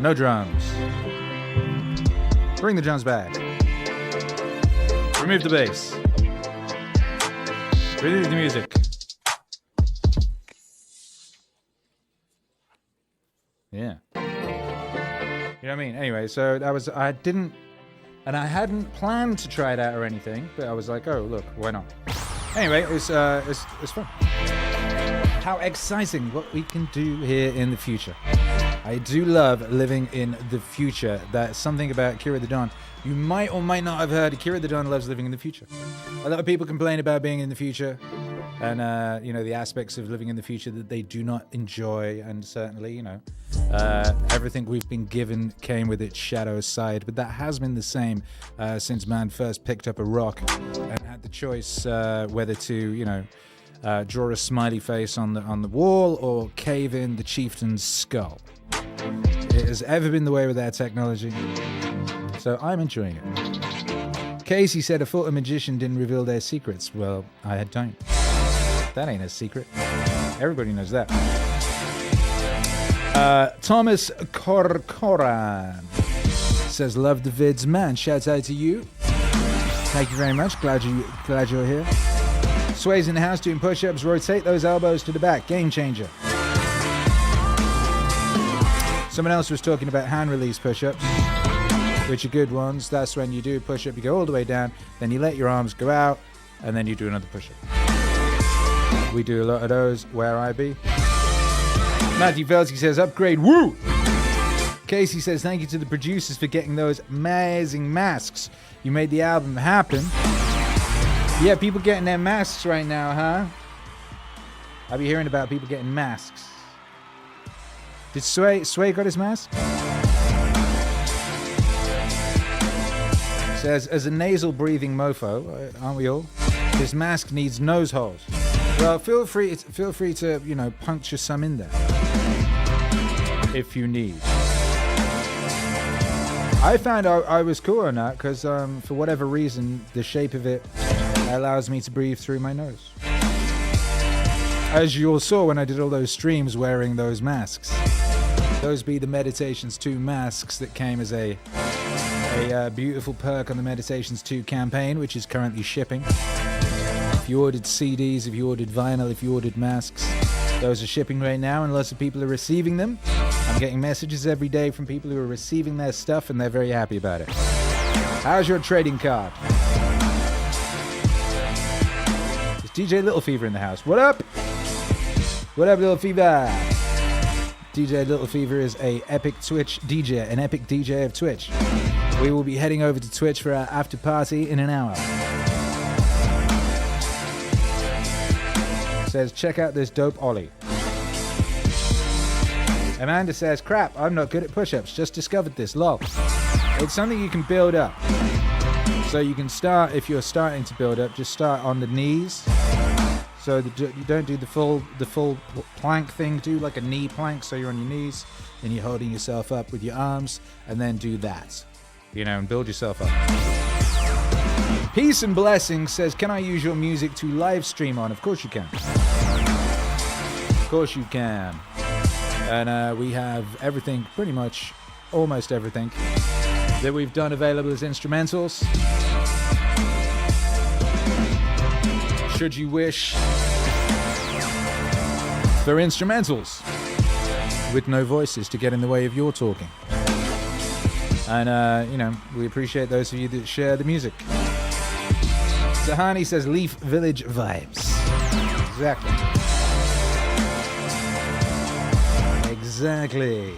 No drums. Bring the drums back. Remove the bass. Remove the music. Yeah. You know what I mean? Anyway, so that was, I hadn't planned to try it out or anything, but I was like, oh, look, why not? Anyway, it's fun. How exciting what we can do here in the future. I do love living in the future. That's something about Akira the Don. You might or might not have heard Akira the Don loves living in the future. A lot of people complain about being in the future and, the aspects of living in the future that they do not enjoy. And certainly, everything we've been given came with its shadow side. But that has been the same since man first picked up a rock and had the choice whether to, draw a smiley face on the wall or cave in the chieftain's skull. It has ever been the way with our technology, so I'm enjoying it. Casey said, I thought a magician didn't reveal their secrets. Well, I don't. That ain't a secret. Everybody knows that. Thomas Corcoran says, love the vids, man. Shouts out to you. Thank you very much. Glad you're here. Sway's in the house doing push-ups. Rotate those elbows to the back. Game changer. Someone else was talking about hand release push-ups, which are good ones. That's when you do a push-up, you go all the way down, then you let your arms go out, and then you do another push-up. We do a lot of those where I be. Matthew Velsky says, upgrade, woo! Casey says, thank you to the producers for getting those amazing masks. You made the album happen. Yeah, people getting their masks right now, huh? I'll be hearing about people getting masks. Did Sway got his mask? Says, as a nasal breathing mofo, aren't we all? His mask needs nose holes. Well, feel free to, puncture some in there. If you need. I found I was cool on that because for whatever reason, the shape of it allows me to breathe through my nose. As you all saw when I did all those streams wearing those masks. Those be the Meditations 2 masks that came as a beautiful perk on the Meditations 2 campaign, which is currently shipping. If you ordered CDs, if you ordered vinyl, if you ordered masks, those are shipping right now and lots of people are receiving them. I'm getting messages every day from people who are receiving their stuff and they're very happy about it. How's your trading card? Is DJ Little Fever in the house? What up? What up, Little Fever? DJ Little Fever is an epic DJ of Twitch. We will be heading over to Twitch for our after party in an hour. Says, check out this dope ollie. Amanda says, crap, I'm not good at push-ups. Just discovered this, lol. It's something you can build up. So you can start, if you're starting to build up, just start on the knees. So you don't do the full plank thing. Do like a knee plank, so you're on your knees, and you're holding yourself up with your arms, and then do that, and build yourself up. Peace and Blessings says, can I use your music to live stream on? Of course you can. Of course you can. And we have everything, pretty much, almost everything that we've done available as instrumentals. Should you wish for instrumentals with no voices to get in the way of your talking. And, we appreciate those of you that share the music. Sahani says, Leaf Village vibes. Exactly.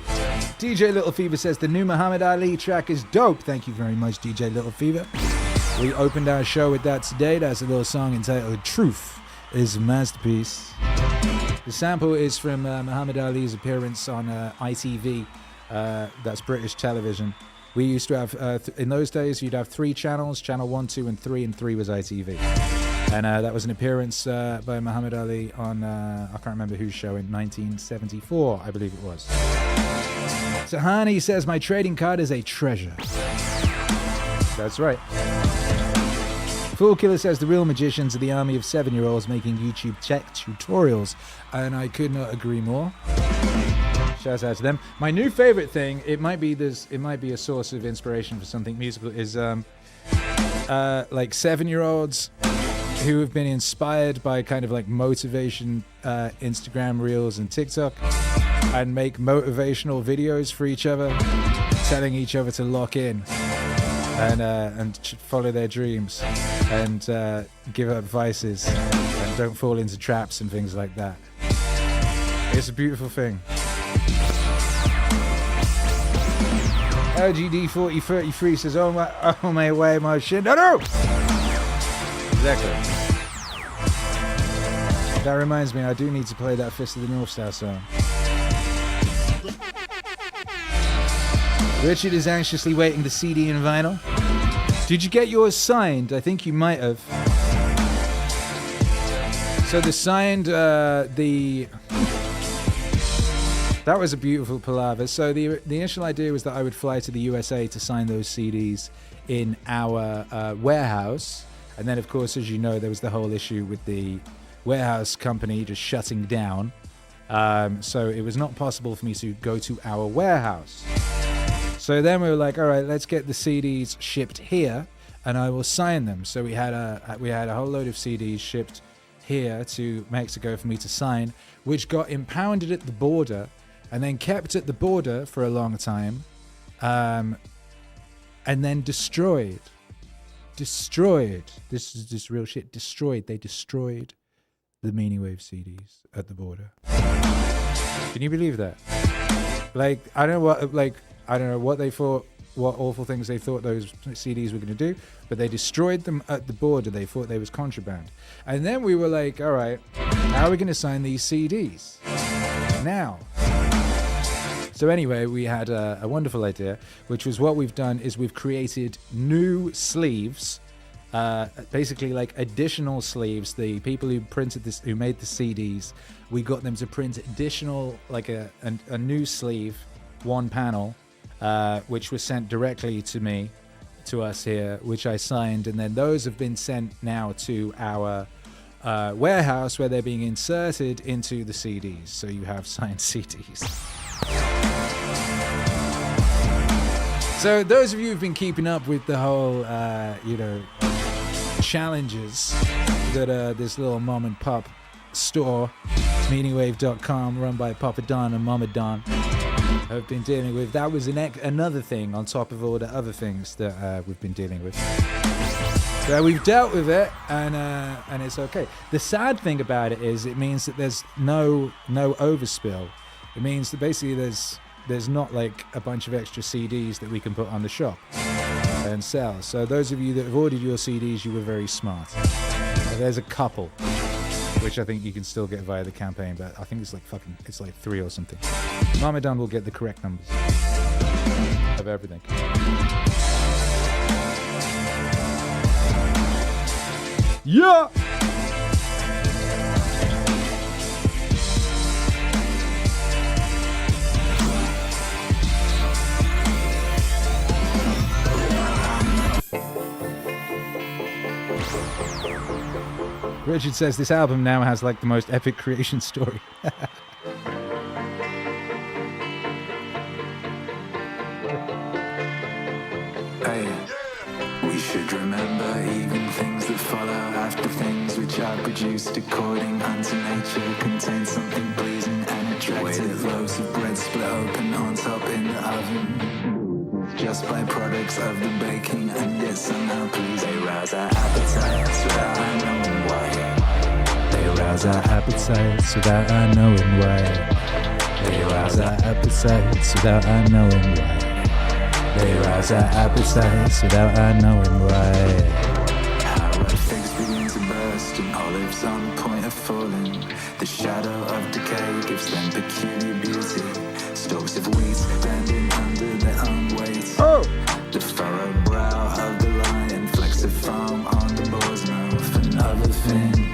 DJ Little Fever says, the new Muhammad Ali track is dope. Thank you very much, DJ Little Fever. We opened our show with that today. That's a little song entitled Truth is a Masterpiece. The sample is from Muhammad Ali's appearance on ITV. That's British television. We used to have, in those days, you'd have 3 channels, channel 1, 2, and 3, and 3 was ITV. And that was an appearance by Muhammad Ali on, I can't remember whose show, in 1974, I believe it was. Sahani says, my trading card is a treasure. That's right. Fool Killer says, the real magicians are the army of 7-year-olds making YouTube tech tutorials. And I could not agree more. Shout out to them. My new favorite thing, it might be a source of inspiration for something musical, is like 7-year-olds who have been inspired by kind of like motivation Instagram reels and TikTok. and make motivational videos for each other, telling each other to lock in and follow their dreams and give advices and don't fall into traps and things like that. It's a beautiful thing. LGD4033 says, oh my way, my shit. No! Exactly. That reminds me, I do need to play that Fist of the North Star song. Richard is anxiously waiting the CD and vinyl. Did you get yours signed? I think you might have. So the signed, that was a beautiful palaver. So the initial idea was that I would fly to the USA to sign those CDs in our warehouse. And then, of course, as you know, there was the whole issue with the warehouse company just shutting down. So it was not possible for me to go to our warehouse. So then we were like, all right, let's get the CDs shipped here and I will sign them. So we had a whole load of CDs shipped here to Mexico for me to sign, which got impounded at the border and then kept at the border for a long time, and then destroyed. This is just real shit. They destroyed the Meaningwave CDs at the border. Can you believe that? Like, I don't know what they thought, what awful things they thought those CDs were going to do, but they destroyed them at the border. They thought they was contraband. And then we were like, all right, how are we going to sign these CDs now? So anyway, we had a wonderful idea, which was what we've done is we've created new sleeves, basically like additional sleeves. The people who printed this, who made the CDs, we got them to print additional, like a new sleeve, one panel, which was sent directly to us here, which I signed, and then those have been sent now to our warehouse where they're being inserted into the CDs. So you have signed CDs. So those of you who've been keeping up with the whole, challenges that this little mom and pop store, meaningwave.com, run by Papa Don and Mama Don, have been dealing with, that was another thing on top of all the other things that we've been dealing with. So we've dealt with it, and it's okay. The sad thing about it is it means that there's no overspill. It means that basically there's not like a bunch of extra CDs that we can put on the shop and sell. So those of you that have ordered your CDs, you were very smart. There's a couple, which I think you can still get via the campaign, but I think it's like 3 or something. Mama Don will get the correct numbers of everything. Yeah! Richard says this album now has like the most epic creation story. Hey, we should remember even things that follow after things which are produced according unto nature contain something pleasing and attractive. The way that loaves of bread split open on top in the oven, just by products of the baking, and yet somehow please they rouse our appetites without our knowing why. They rouse our appetites without our knowing why. They rouse our appetites without our knowing why. They rouse our appetites without our knowing why. How red figs begin to burst and olives on the point of falling. The shadow of decay gives them peculiar beauty. Stalks of wheat standing under their own weight. Oh! The furrowed brow of the lion flecks of foam on the boar's mouth and other things.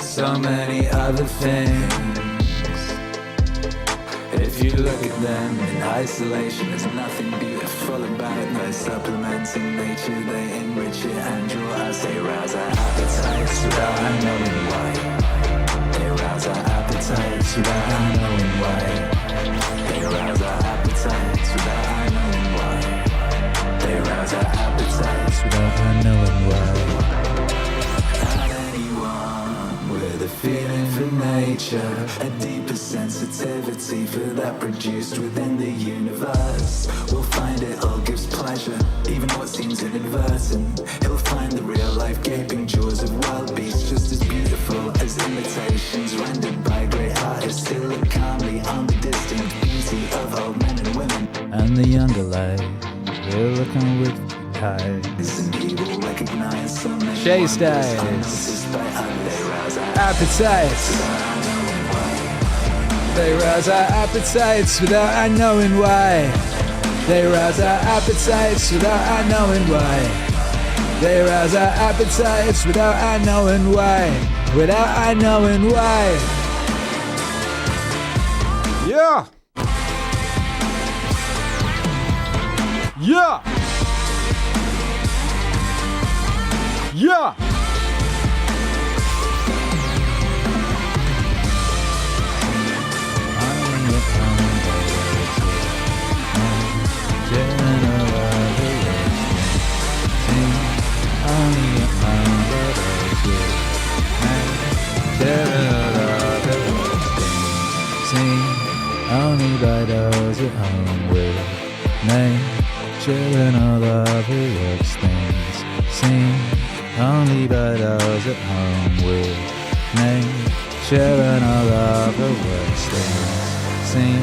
So many other things. If you look at them in isolation, there's nothing beautiful about it. By supplementing nature, they enrich it and draw us. They rouse our appetites without our knowing why. They rouse our appetites without our knowing why. They rouse our appetites without our knowing why. They rouse our appetites without our knowing why. Not anyone with a feeling for nature, a deeper sensitivity for that produced within the universe. We'll find it all gives pleasure, even what seems inadvertent. He'll find the real life gaping jaws of wild beasts just as beautiful as imitations rendered by great artists. Still look calmly on the distinct beauty of old men and women. And the younger light, they'll look on with eyes. And he will recognize so many Chase wonders days. unnoticed by others. Appetites. They rouse our appetites without our knowing why. They rouse our appetites without our knowing why. They rouse our appetites without our knowing why. Without our knowing why. Yeah. Yeah. Yeah. Only by those at home with nature and all of her works things. Sing only by those at home with nature and all of her works things. Sing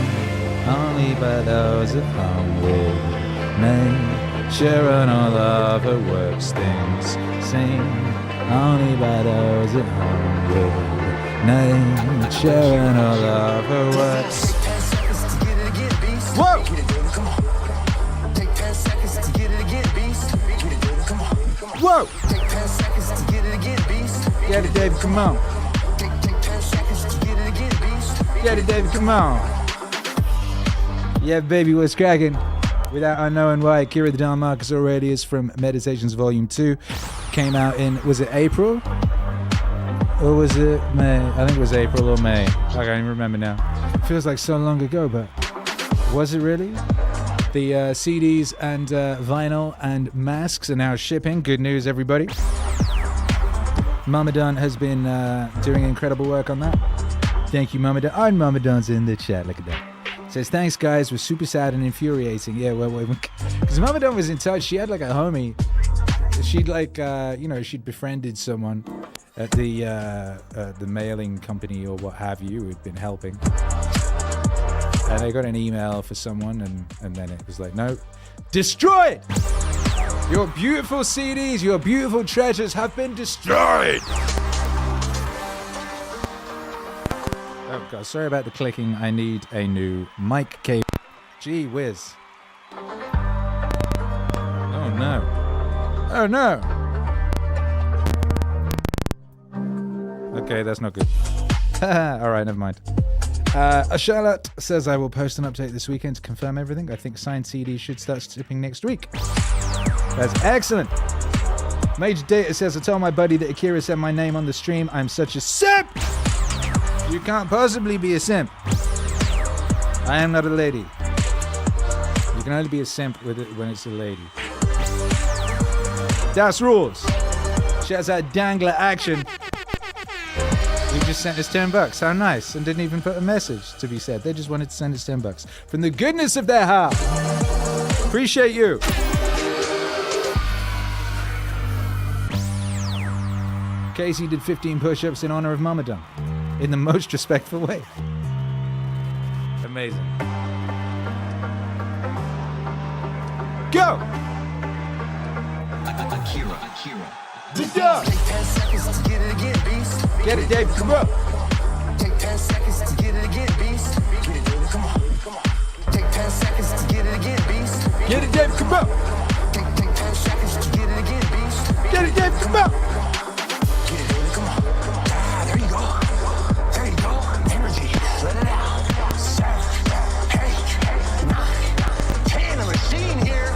only by those at home with nature and all of her works things. Sing only by those at home with nature and all of her works. Whoa! Take 10 seconds to get it again, beast. Whoa! Take 10 seconds to get it again, beast. Get it, David, come on. Take 10 seconds to get it again, beast. Get it, David, come on. Yeah, baby, what's cracking? Without unknowing why, Akira the Don Marcus Aurelius from Meditations Volume 2 came out in, was it April? Or was it May? I think it was April or May. I can't even remember now. Feels like so long ago, but was it really? The CDs and vinyl and masks are now shipping. Good news, everybody. Mama Don has been doing incredible work on that. Thank you, Mama Don. And Mama Don's in the chat. Look at that. Says, thanks, guys. We're super sad and infuriating. Yeah, well, because Mama Don was in touch. She had like a homie. She'd like, she'd befriended someone at the mailing company or what have you who'd been helping. And I got an email for someone, and then it was like, no, destroyed! Your beautiful CDs, your beautiful treasures have been destroyed! Oh, God, sorry about the clicking. I need a new mic cable. Gee whiz. Oh, no. Oh, no! Okay, that's not good. Alright, never mind. Charlotte says, I will post an update this weekend to confirm everything. I think signed CDs should start shipping next week. That's excellent. Major Data says, I told my buddy that Akira said my name on the stream. I'm such a simp! You can't possibly be a simp. I am not a lady. You can only be a simp with it when it's a lady. That's rules. Shouts out Dangler Action. He just sent us $10. How nice. And didn't even put a message to be said. They just wanted to send us $10 from the goodness of their heart. Appreciate you. Casey did 15 push-ups in honor of Mama Don in the most respectful way. Amazing. Go! Akira. Take 10 seconds to get it again, beast. Get it, Dave. Come on. Take 10 seconds to get it again, beast. Come on. Take 10 seconds to get it again, beast. Get it, Dave. Come on. Take 10 seconds to get it again, beast. Get it, Dave. Come on. Get it, baby, come on. There you go. There you go. Energy. Let it out. 7, 8, 9, 10. A machine here.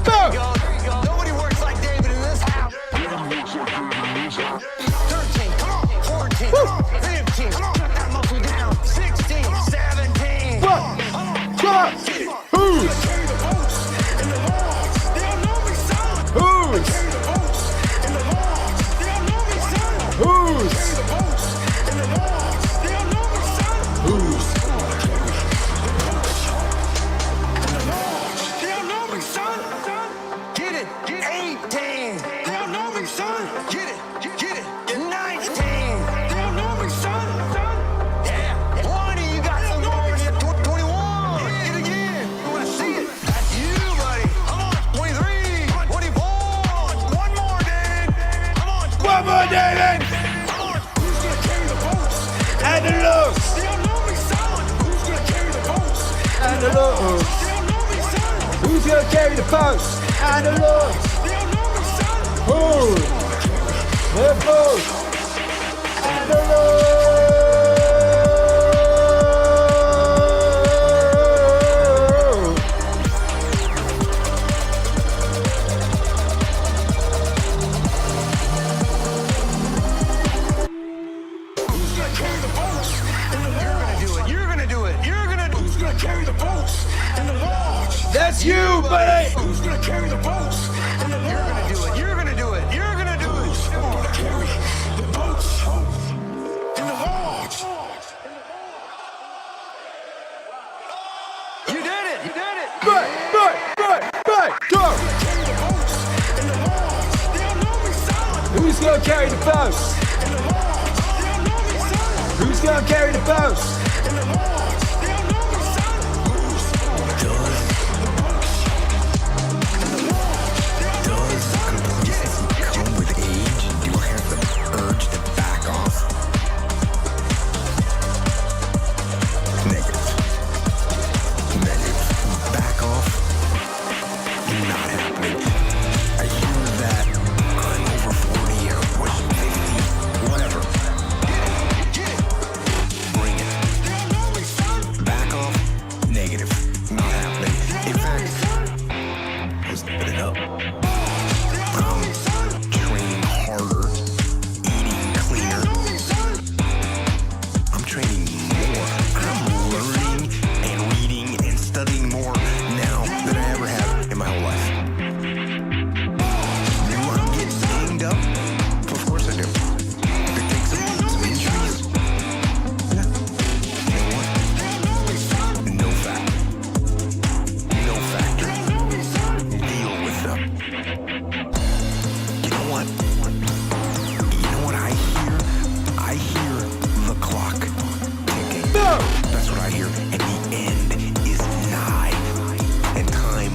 Go. There you go. Nobody works like David in this house. 13, come on. 14, come on. 15, come on. Cut that muscle down. 16, 17. What? Come on. Who's? Who's? the looks? Who's gonna carry the post and the looks? Who? The post and the looks. That's you, buddy! Who's gonna carry the boats? And the you're gonna do it, you're gonna do it, you're gonna do it! Who's gonna carry the boats? And the logs? You did it, you did it! Go! Who's gonna carry the boats? Who's gonna carry the boats?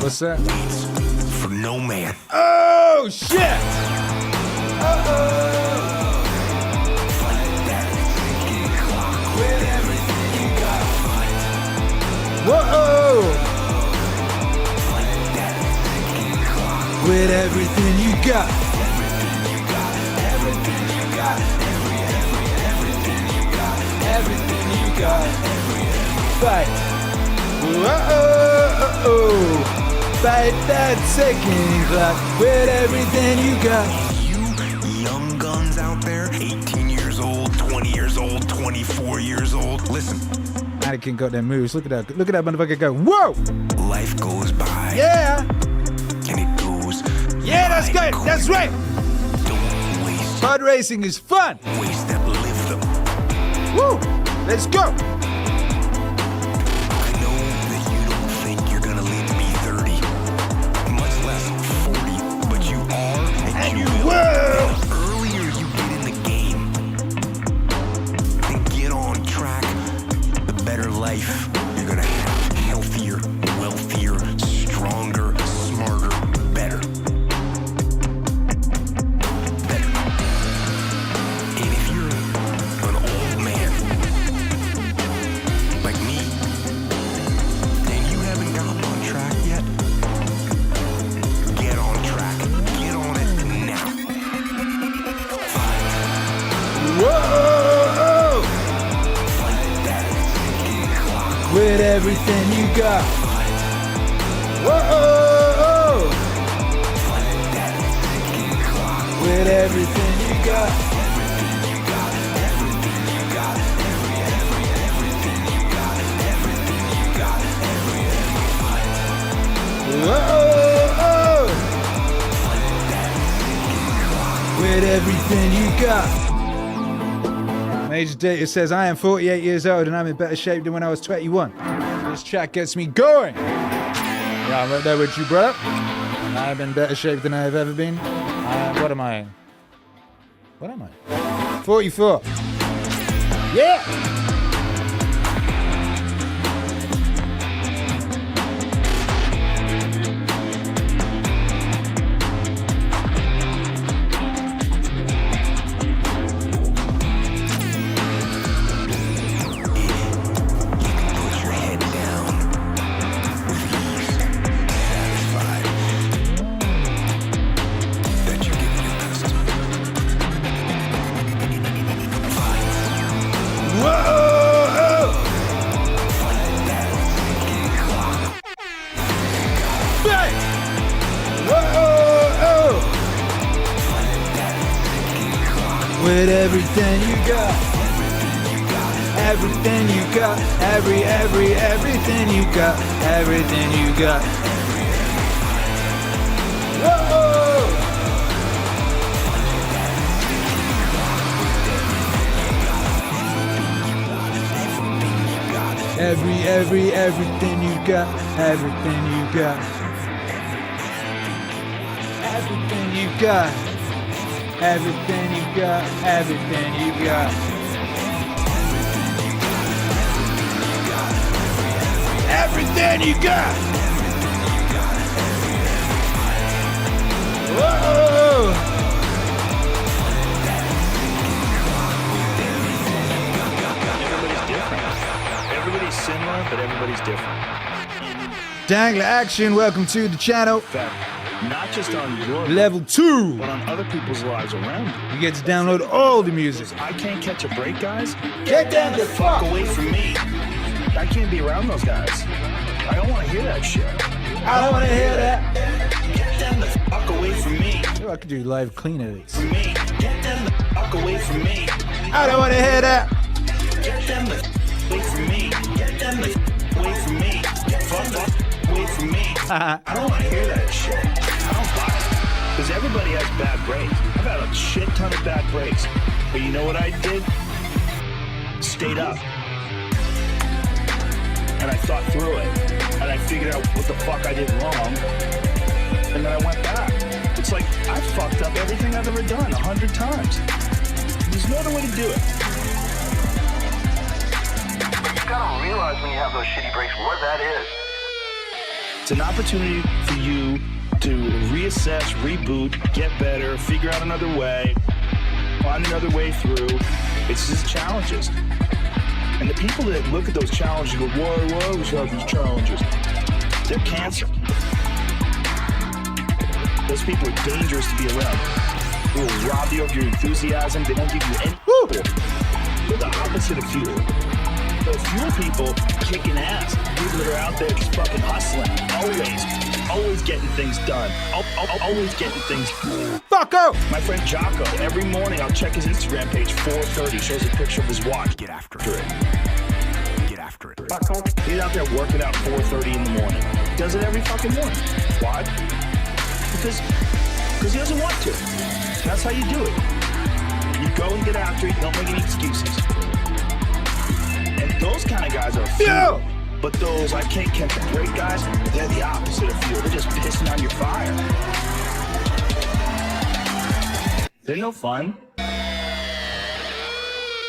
What's that? Waits for no man. Oh, shit! Uh-oh! With everything you got. Whoa! With everything you got. Everything you got. Everything you got. Everything you got. Fight. Whoa! Fight that second clock with everything you got. You young guns out there, 18 years old, 20 years old, 24 years old. Listen. Anakin got them moves. Look at that. Look at that motherfucker go. Whoa! Life goes by. Yeah! And it goes. Yeah, that's good. That's right. Don't waste. Pod racing is fun. Waste that live them. Woo! Let's go. Earlier you get in the game and get on track, the better life you're gonna have. Healthier, wealthier, stronger, smarter, better. And if you're an old man like me, and you haven't gotten on track yet, get on track. Get on it now. Whoa! With everything you got. Whoa! With everything you got. Whoa! With everything you got. Major Data says, I am 48 years old and I'm in better shape than when I was 21. This track gets me going. Yeah, I'm right there with you, brother. I'm in better shape than I have ever been. What am I? 44. Yeah! me! Whoa! With everything you got. Everything you got. Everything you got. Everything you got. Whoa! Everything you got, everything you got, everything you got, everything you got, everything you got, everything you got. Whoa! Everybody's similar, but everybody's different. Dangler Action, welcome to the channel. In fact, not just on your Level 2. but on other people's lives around you. You get to download all the music. I can't catch a break, guys. Get down the fuck away from me. I can't be around those guys. I don't want to hear that shit. I don't want to hear that. Get them the fuck away from me. I could do live clean edits. From me. Get them the fuck away from me. I don't want to hear that. Get them the away from me. Get them the away from me. Fuck away from me. I don't want to hear that shit. I don't buy it. Because everybody has bad breaks. I've had a shit ton of bad breaks. But you know what I did? Stayed up. And I thought through it. And I figured out what the fuck I did wrong. And then I went back. It's like, I fucked up everything I've ever done 100 times. There's no other way to do it. You gotta realize when you have those shitty breaks what that is. It's an opportunity for you to reassess, reboot, get better, figure out another way, find another way through. It's just challenges. And the people that look at those challenges go, why always have these challenges? They're cancer. Those people are dangerous to be around. They will rob you of your enthusiasm. They don't give you any fuel. They're the opposite of fuel. Those fuel people kicking ass. People that are out there just fucking hustling. Always getting things done. Always getting things Fuck out! My friend Jocko, every morning I'll check his Instagram page, 4:30, shows a picture of his watch. Get after it. Get after it. He's out there working out 4:30 in the morning. Does it every fucking morning. Why? Because he doesn't want to. That's how you do it. You go and get after it, don't make any excuses. And those kind of guys are fuel. But those I can't catch a break guys, they're the opposite of fuel. They're just pissing on your fire. They're no fun.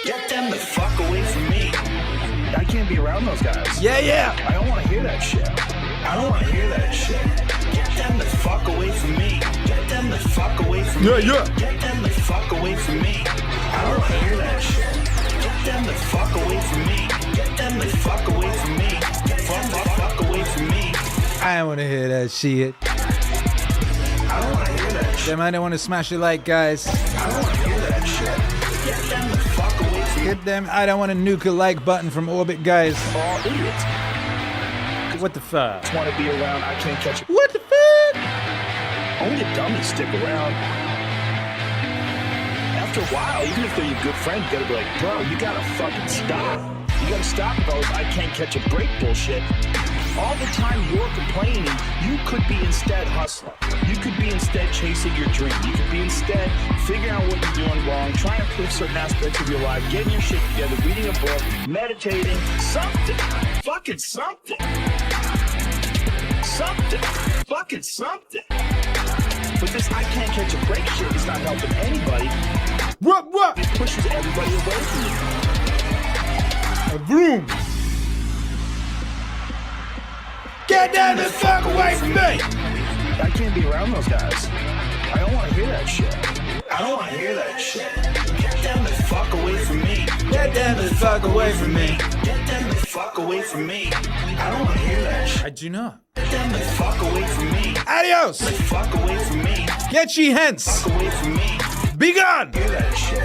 Get them the fuck away from me. I can't be around those guys. Yeah. I don't want to hear that shit. I don't want to hear that shit. Get them the fuck away from me. Get them the fuck away from me. Yeah. Get them the fuck away from me. I don't want to hear that shit. Get them the fuck away from me. Get them the fuck away from me. Fuck away from me. I don't want to hear that shit. I don't want to hear that shit. Them I don't want to smash it like guys. I don't want to hear that shit. Get them the fuck away from me. Get them I don't want to nuke a like button from Orbit guys. All idiots. What the fuck? Just want to be around. I can't catch it. What the fuck? Only the dummies stick around. After a while, even if they're your good friend, you gotta be like, bro, you gotta fucking stop. You gotta stop with those I can't catch a break bullshit. All the time you're complaining, you could be instead hustling. You could be instead chasing your dream. You could be instead figuring out what you're doing wrong, trying to improve certain aspects of your life, getting your shit together, reading a book, meditating, something. Fucking something. Something. Fucking something. But this I can't catch a break shit is not helping anybody. What? It pushes everybody away from you. A vroom. Get down the fuck away from me. I can't be around those guys. I don't want to hear that shit. I don't want to hear that shit. Get them the fuck away from me. Get down the fuck away from me. Get them the fuck away from me. I don't want to hear that shit. I do not. Get them the fuck away from me. Adios. The fuck away from me. Get ye hence. Fuck away from me. Be gone. Hear that shit.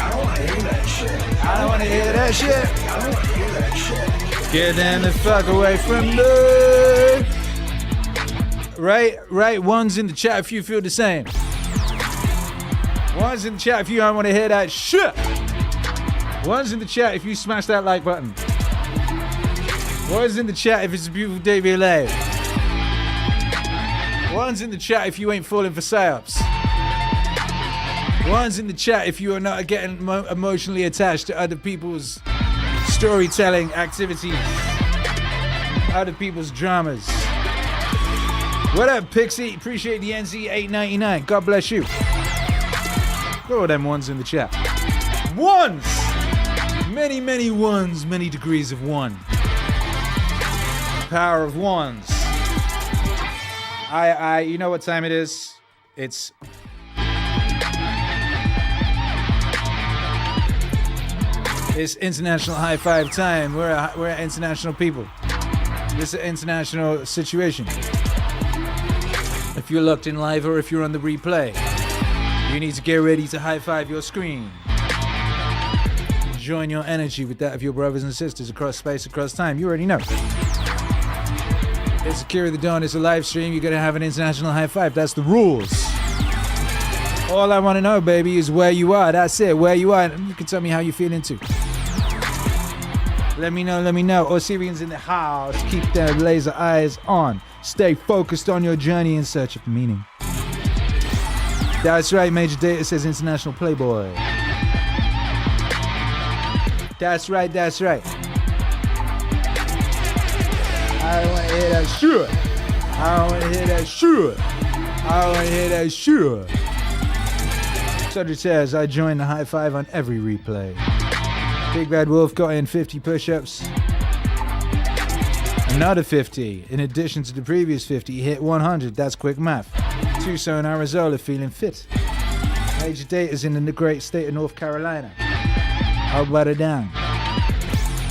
I don't want to hear that shit. I don't want to hear that shit. I don't want to hear that shit. Get down the fuck away from me. Right. Ones in the chat if you feel the same. Ones in the chat if you don't want to hear that shit. Ones in the chat if you smash that like button. Ones in the chat if it's a beautiful day to be alive. Ones in the chat if you ain't falling for psyops. Ones in the chat if you are not getting emotionally attached to other people's storytelling activities, other people's dramas. What up, Pixie? Appreciate the NC $8.99. God bless you. Throw them ones in the chat. Ones! Many ones, many degrees of one. Power of ones. You know what time it is? It's international high five time. We're international people. This is an international situation. If you're locked in live or if you're on the replay, you need to get ready to high five your screen. Join your energy with that of your brothers and sisters across space, across time. You already know. It's Akira the Dawn. It's a live stream. You're going to have an international high five. That's the rules. All I want to know, baby, is where you are. That's it. Where you are. And you can tell me how you're feeling too. Let me know. Osirians in the house. Keep their laser eyes on. Stay focused on your journey in search of meaning. That's right. Major Data says International Playboy. That's right. I don't want to hear that shit. I don't want to hear that shit. Subject says, I joined the high five on every replay. Big Bad Wolf got in 50 push-ups. Another 50. In addition to the previous 50, he hit 100. That's quick math. Tucson, Arizona, feeling fit. Major Data's in the great state of North Carolina. I'll butter down.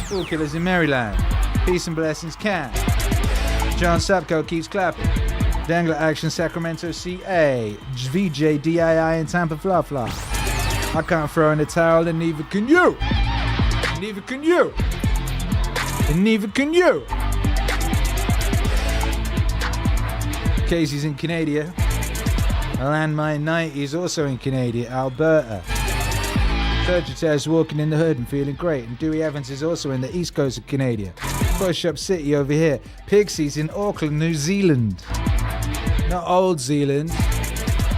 Fool Killers in Maryland. Peace and blessings, Cam. John Sapko keeps clapping. Dangler Action, Sacramento, CA. VJ, DII in Tampa, Fla Fla. I can't throw in the towel, and neither can you. Neither can you. And neither can you. Casey's in Canada. Landmine 90 is also in Canada, Alberta. Sagittarius walking in the hood and feeling great. And Dewey Evans is also in the east coast of Canada. Push Up City over here. Pixie's in Auckland, New Zealand. Not old Zealand.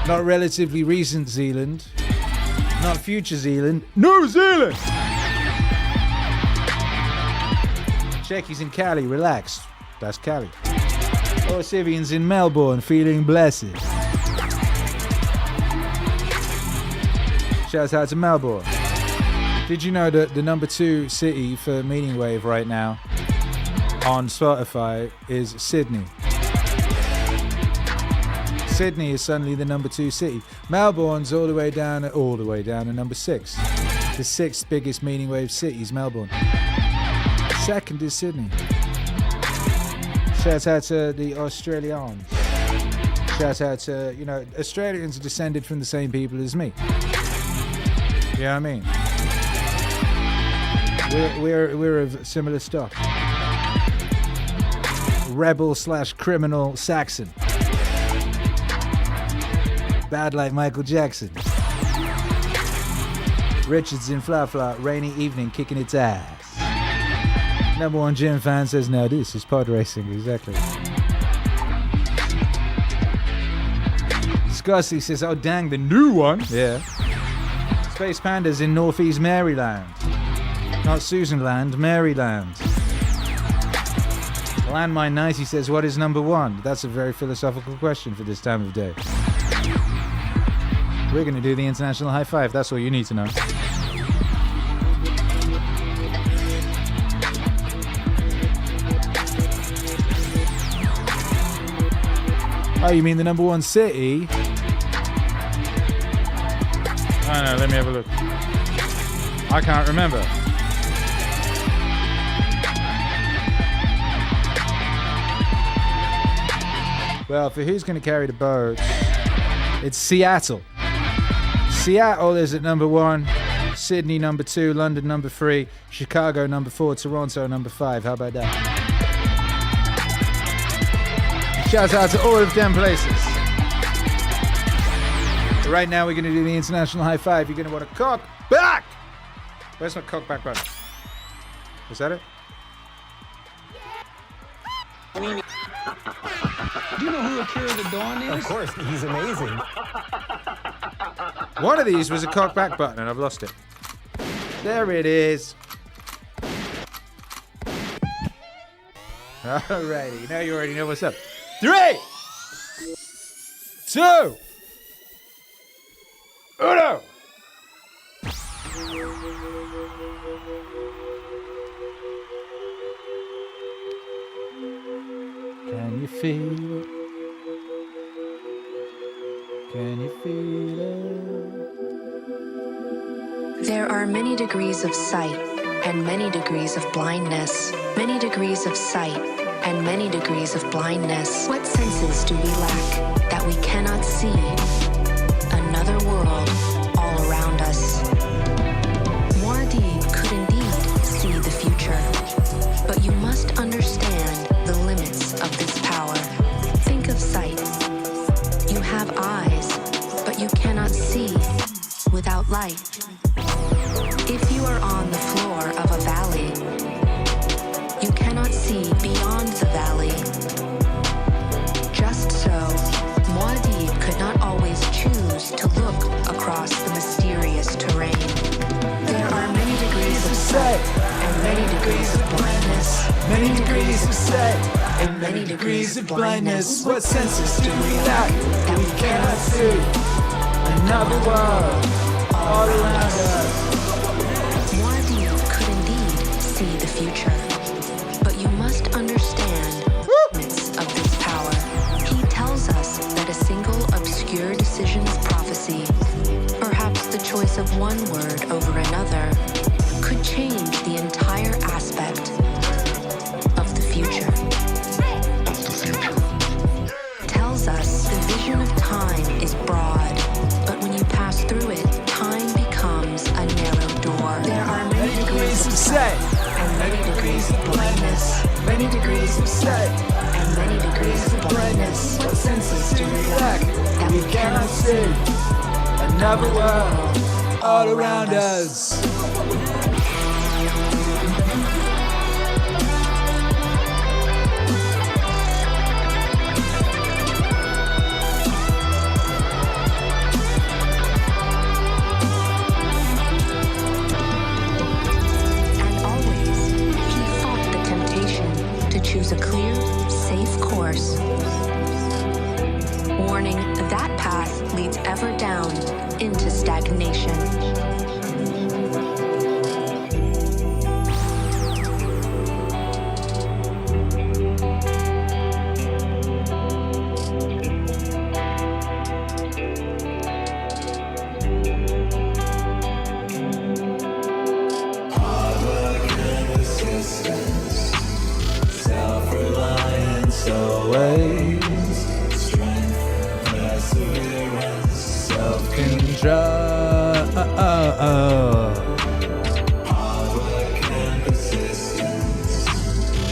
Not relatively recent Zealand. Not future Zealand. New Zealand! Checky's in Cali, relax. That's Cali. Sivian's in Melbourne, feeling blessed. Shout out to Melbourne. Did you know that the number 2 city for Meaningwave right now on Spotify is Sydney? Sydney is suddenly the number 2 city. Melbourne's all the way down to number 6. The 6th biggest Meaningwave city is Melbourne. Second is Sydney. Shout out to the Australians. Shout out to, Australians are descended from the same people as me. You know what I mean? We're of similar stock. Rebel/criminal Saxon. Bad like Michael Jackson. Richards in Fla Fla, rainy evening, kicking its ass. Number 1 gym fan says, no, this is pod racing, exactly. Scuzzy says, oh dang, the new one. Yeah. Space Panda's in Northeast Maryland. Not Susanland, Maryland. Landmine 90 says, what is number 1? That's a very philosophical question for this time of day. We're going to do the international high five. That's all you need to know. Oh, you mean the number 1 city? I don't know, let me have a look. I can't remember. Well, for who's going to carry the boat, it's Seattle. Seattle is at number 1, Sydney number 2, London number 3, Chicago number 4, Toronto number 5. How about that? Shout out to all of them places. So right now we're going to do the international high five. You're going to want to cock back. Where's my cock back button? Was that it? Do you know who Akira the Dawn is? Of course, he's amazing. One of these was a cock back button and I've lost it. There it is. Alrighty, now you already know what's up. 3, 2, 1. Can you feel it? Can you feel it? There are many degrees of sight and many degrees of blindness. Many degrees of sight and many degrees of blindness. What senses do we lack that we cannot see? Another world all around us. Muad'Dib could indeed see the future, but you must understand the limits of this power. Think of sight. You have eyes, but you cannot see without light. If you are on the floor of a valley, you cannot see beyond the valley. Just so, Muad'Dib could not always choose to look across the mysterious terrain. There are many degrees of sight and many degrees of blindness. Many degrees of sight and many degrees of blindness. What senses do we lack that we cannot see? Another world all around us. Muad'Dib could indeed see the future, but you must understand the limits of this power. He tells us that a single obscure decision's prophecy, perhaps the choice of one word over another, could change the entire aspect of the future. Tells us the vision of time is broad, but when you pass through it, time becomes a narrow door. There are many degrees of sight and many degrees of blindness. Many degrees of sight and many degrees of blindness. What senses do we lack that we cannot see? Another world all around us. Choose a clear, safe course. Warning, that path leads ever down into stagnation.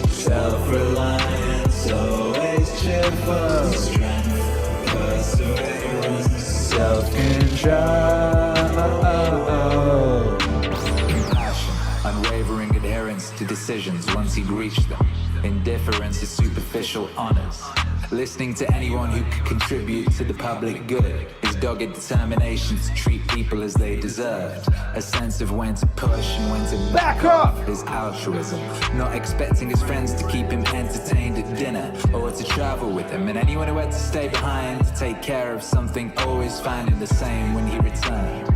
Self-reliance, always cheerful. Strength, perseverance, self-control. Compassion, unwavering adherence to decisions once he'd reached them. Indifference is superficial honors. Listening to anyone who could contribute to the public good. His dogged determination to treat people as they deserved. A sense of when to push and when to back off. His altruism, not expecting his friends to keep him entertained at dinner or to travel with him. And anyone who had to stay behind to take care of something always finding the same when he returned.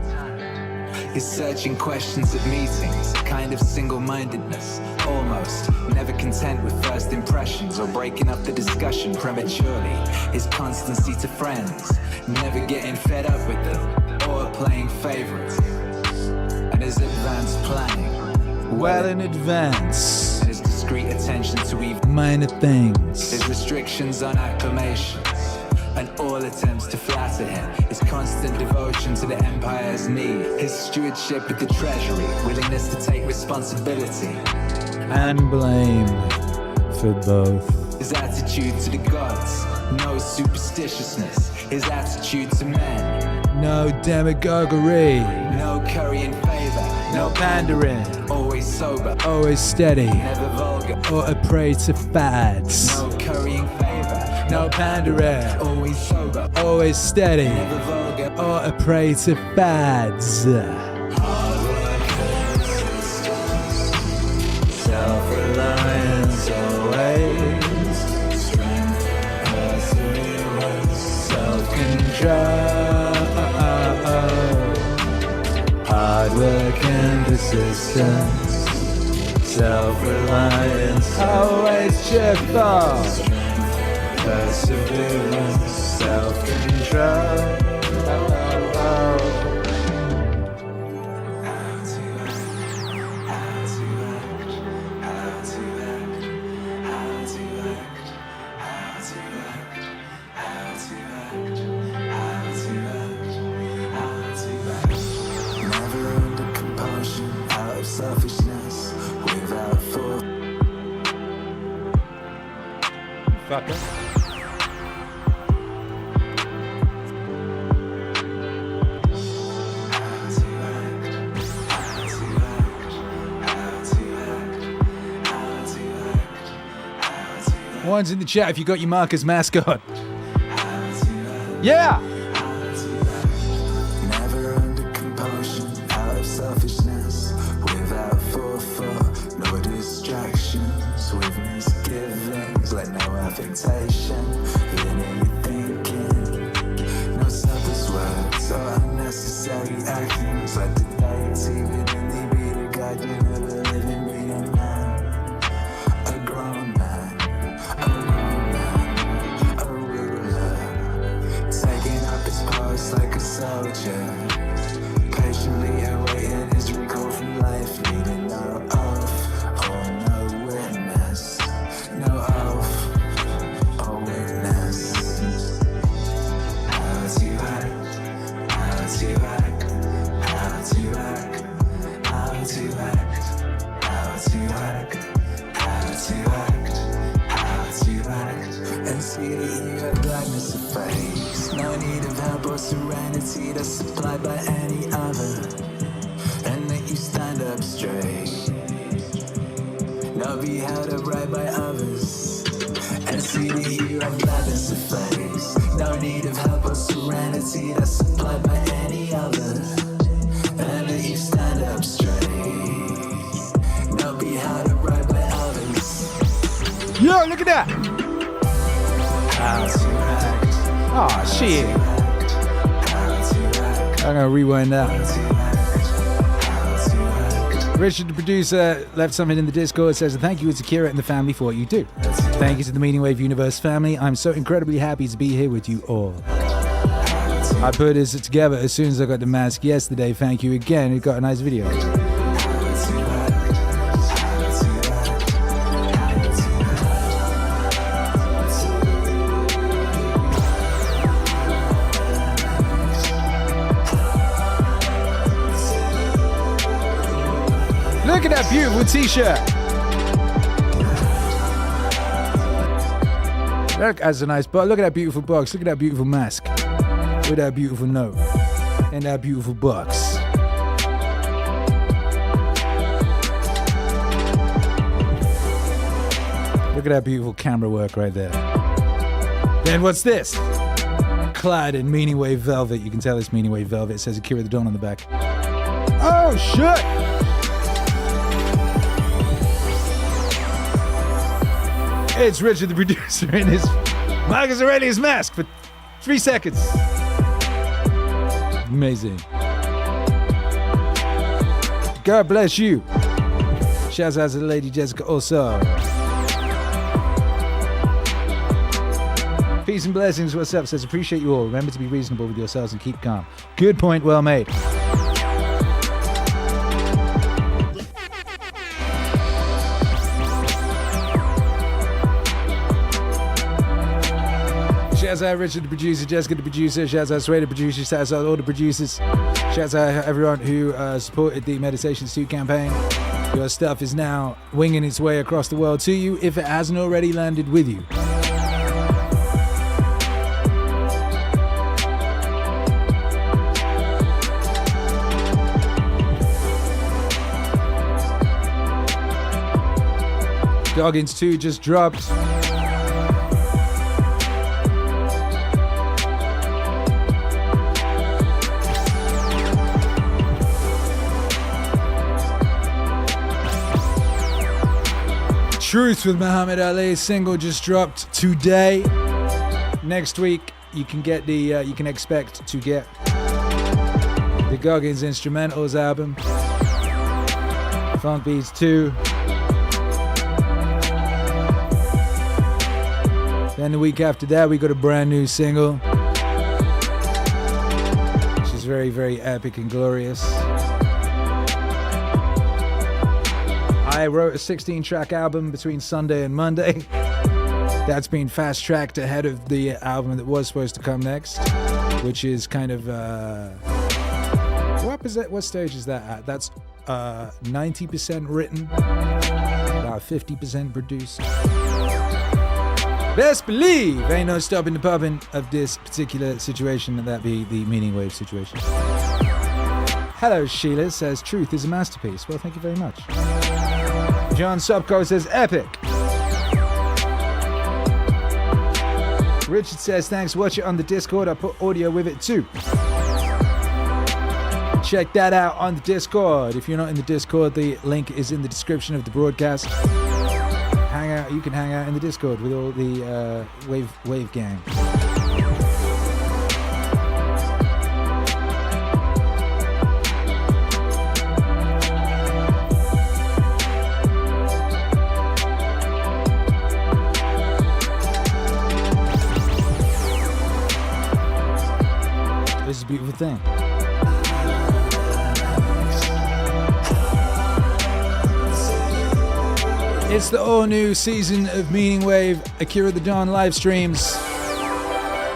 His searching questions at meetings, a kind of single-mindedness, almost, never content with first impressions or breaking up the discussion prematurely. His constancy to friends, never getting fed up with them or playing favorites. And his advanced planning, well in advance. And his discreet attention to even minor things. His restrictions on acclamations. And all attempts to flatter him, his constant devotion to the empire's need, his stewardship of the treasury, willingness to take responsibility and blame for both. His attitude to the gods, no superstitiousness, his attitude to men. No demagoguery, No currying favor, no pandering, always sober, always steady, never vulgar. or a prey to fads. No currying favor, No pandering, always sober, always steady, never vulgar. or a prey to fads. Self-reliance always, strength, perseverance, self-control, hard work and persistence, self-reliance always cheerful, perseverance, self-control. Selfishness without thought. Fucker. One's in the chat if you got your Marcus mascot. Yeah! Never under compulsion, out of selfishness, without forethought, no distractions, with misgivings, let no affectation, in your thinking, no selfless words or unnecessary actions, let the deity within thee be the guide, you never living be a man, a grown man, a ruler, taking up his post like a soldier, patiently awaiting his recall from life, needing no oath or no witness, no oath or witness. How to act, how to act, how to act, how to act, how to act, how to act, how to act, and see that you have gladness of face, no need of help or serenity that's supplied by any other, and that you stand up straight, not be held upright by others, and see that you have gladness of face, no need of help or serenity that's supplied by any other, and that you stand up straight, not be held upright by others. Yo, look at that! Oh shit! I'm gonna rewind that. Richard, the producer, left something in the Discord. Says, thank you to Akira and the family for what you do. Thank you to the Meaning Wave Universe family. I'm so incredibly happy to be here with you all. I put this together as soon as I got the mask yesterday. Thank you again. It got a nice video. Look at that beautiful t-shirt. That's a nice box. Look at that beautiful box. Look at that beautiful mask. With that beautiful note. And that beautiful box. Look at that beautiful camera work right there. Then what's this? Clad in Meaningwave velvet. You can tell it's Meaningwave velvet. It says Akira the Dawn on the back. Oh, shit! It's Richard, the producer, in his Marcus Aurelius mask for 3 seconds. Amazing. God bless you. Shouts out to Lady Jessica also. Peace and blessings. What's up? Says, appreciate you all. Remember to be reasonable with yourselves and keep calm. Good point, well made. Shouts out Richard, the producer, Jessica, the producer, shouts out Sway, the producer, shouts out all the producers, shouts out everyone who supported the Meditation Suit campaign. Your stuff is now winging its way across the world to you if it hasn't already landed with you. Goggins 2 just dropped. Truth with Muhammad Ali single just dropped today. Next week you can get the you can expect to get the Goggins Instrumentals album, Funk Beats 2. Then the week after that we got a brand new single, which is very, very epic and glorious. I wrote a 16-track album between Sunday and Monday. That's been fast-tracked ahead of the album that was supposed to come next, which is kind of what stage is that at? That's 90% written, about 50% produced. Best believe ain't no stopping the popping of this particular situation, and that be the MEANINGWAVE situation. Hello, Sheila says Truth is a masterpiece. Well, thank you very much. John Subco says epic. Richard says thanks. Watch it on the Discord. I put audio with it too. Check that out on the Discord. If you're not in the Discord, the link is in the description of the broadcast. Hang out. You can hang out in the Discord with all the Wave gang. It's a beautiful thing. It's the all-new season of MEANINGWAVE Akira the Dawn live streams.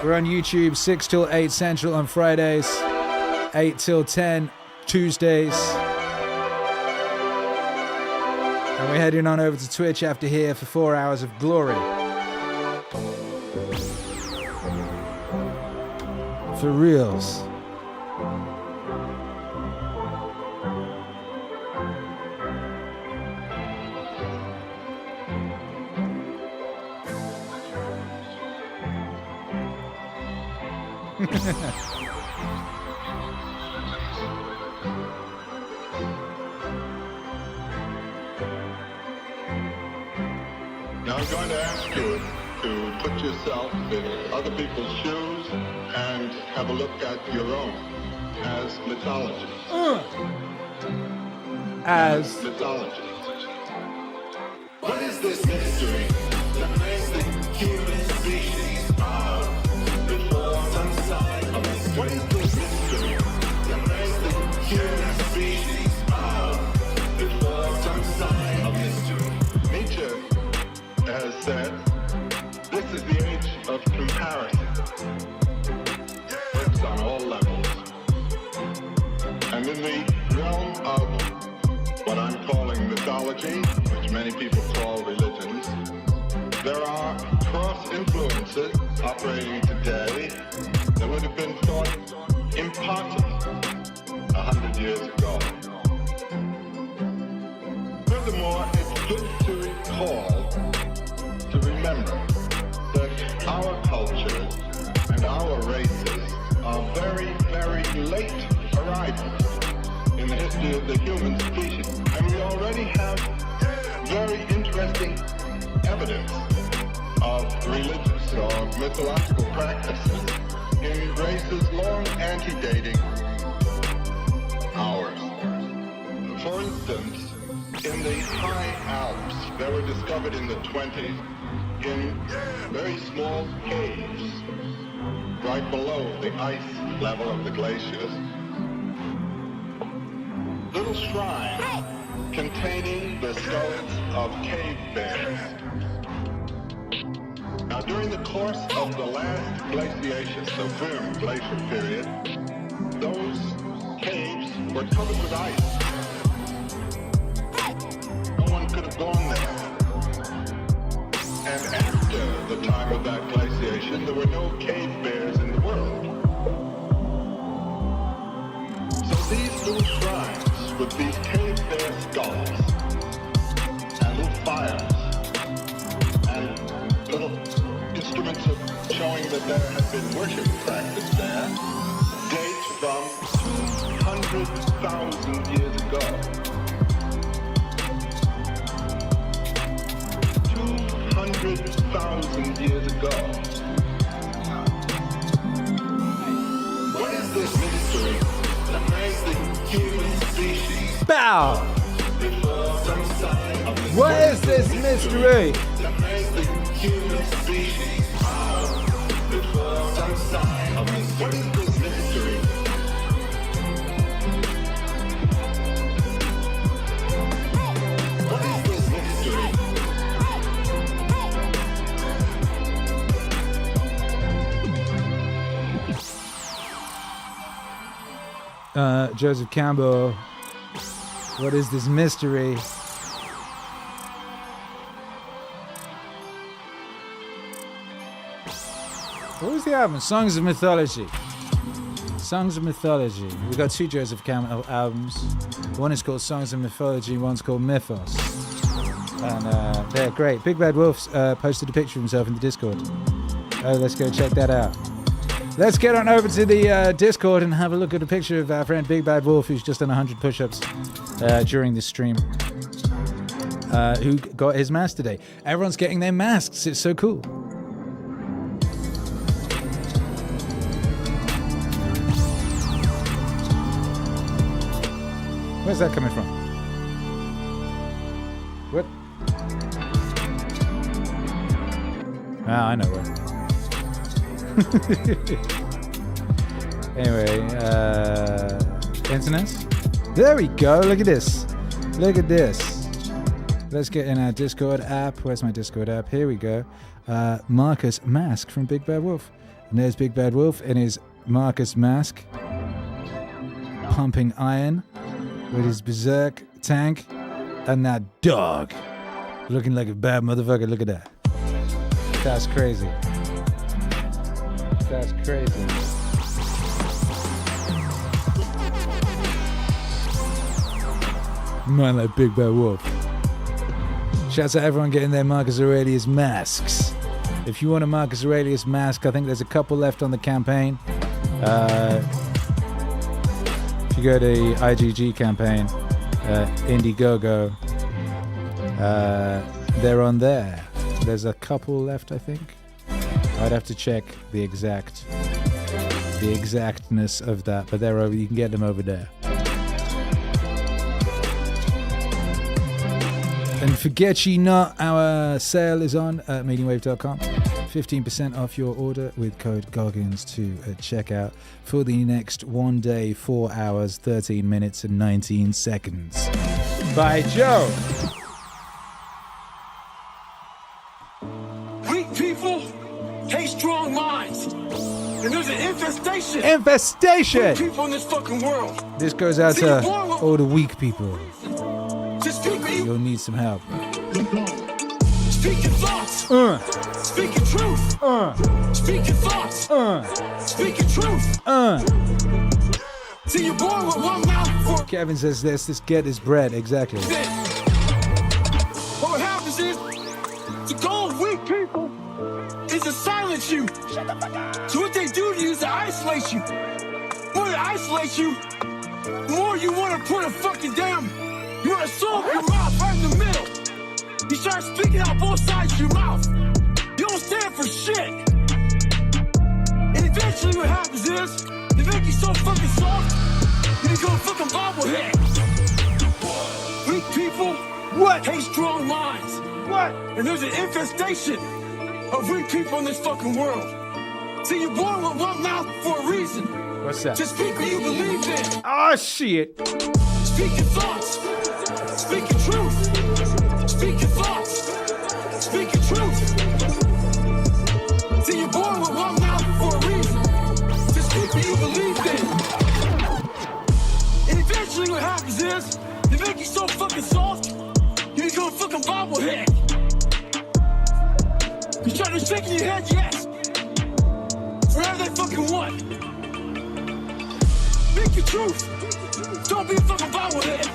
We're on YouTube 6 till 8 Central on Fridays, 8 till 10 Tuesdays. And we're heading on over to Twitch after here for 4 hours of glory. For reals. Now I'm going to ask you to put yourself in other people's shoes and have a look at your own as mythology. As mythology. What is this mystery that makes the human species before some sign of mystery? What is this mystery that makes the human species before some sign of mystery? Nietzsche has said, this is the age of comparison. It's on all levels. And in the realm of what I'm calling mythology, which many people call religions, there are cross-influences operating today that would have been thought impossible 100 years ago. Furthermore, it's good to recall, to remember, that our cultures and our races are very, very late arrivals in the history of the human species. And we already have very interesting evidence of religious or mythological practices in races long antedating ours. For instance, in the high Alps, they were discovered in the 20s in very small caves right below the ice level of the glaciers. Little shrines containing the skulls of cave bears. Now, during the course of the last glaciation, the Firm glacial period, those caves were covered with ice. No one could have gone there. And after the time of that glaciation, there were no cave bears in the world. So these little shrines with these cave bear skulls and little fires that there have been worship practiced there dates from 200,000 years ago. 200,000 years ago. What is this mystery that makes the human species Bow! some sign of the What is this mystery? that makes the human species some sign of the what is this mystery? What is this mystery? Joseph Campbell. What is this mystery? What was the album? Songs of Mythology. Songs of Mythology. We've got two Joseph Campbell albums. One is called Songs of Mythology, one's called Mythos. And they're great. Big Bad Wolf posted a picture of himself in the Discord. Oh, let's go check that out. Let's get on over to the Discord and have a look at a picture of our friend Big Bad Wolf, who's just done 100 push-ups during this stream. Who got his mask today. Everyone's getting their masks. It's so cool. Where's that coming from? What? Ah, I know where. Anyway, internet. There we go. Look at this. Look at this. Let's get in our Discord app. Where's my Discord app? Here we go. Marcus Mask from Big Bad Wolf. And there's Big Bad Wolf in his Marcus Mask, pumping iron with his berserk tank and that dog looking like a bad motherfucker. Look at that. That's crazy. That's crazy. Man, like Big Bad Wolf. Shouts out to everyone getting their Marcus Aurelius masks. If you want a Marcus Aurelius mask, I think there's a couple left on the campaign. If you go to the IGG campaign, Indiegogo, they're on there. There's a couple left, I think. I'd have to check the exactness of that, but they're over. You can get them over there. And forget ye not, our sale is on at meaningwave.com. 15% off your order with code Goggins to checkout for the next 1 day, 4 hours, 13 minutes and 19 seconds. By Joe. Weak people hate strong minds. And there's an infestation. Infestation! Weak people in this fucking world. This goes out to all the weak people. Just speak you. You'll need some help. Speak your thoughts. Speak your truth. Speak your thoughts. Speak your truth. See, you're born with one mouth for. Kevin says this. Just get his bread. Exactly. What happens is, the goal of weak people is to silence you. Shut the fuck up. So what they do to you is to isolate you. The more they isolate you, the more you want to put a fucking damn. You want to sew up your mouth right in the middle. You start speaking out both sides of your mouth. You don't stand for shit. And eventually what happens is, they make you so fucking soft, you become a fucking bobblehead. Weak people hate strong minds. And there's an infestation of weak people in this fucking world. See, you're born with one mouth for a reason. What's that? To speak what you believe in. Oh, shit. Speak your thoughts. Speak your truth. Speak your thoughts. Speak your truth. See, you're born with one mouth for a reason. To speak what you believe in. And eventually what happens is, they make you so fucking soft, you become a fucking bobblehead. You try to shake your head, yes. Whatever they fucking want. Speak your truth. Don't be a fucking bobblehead.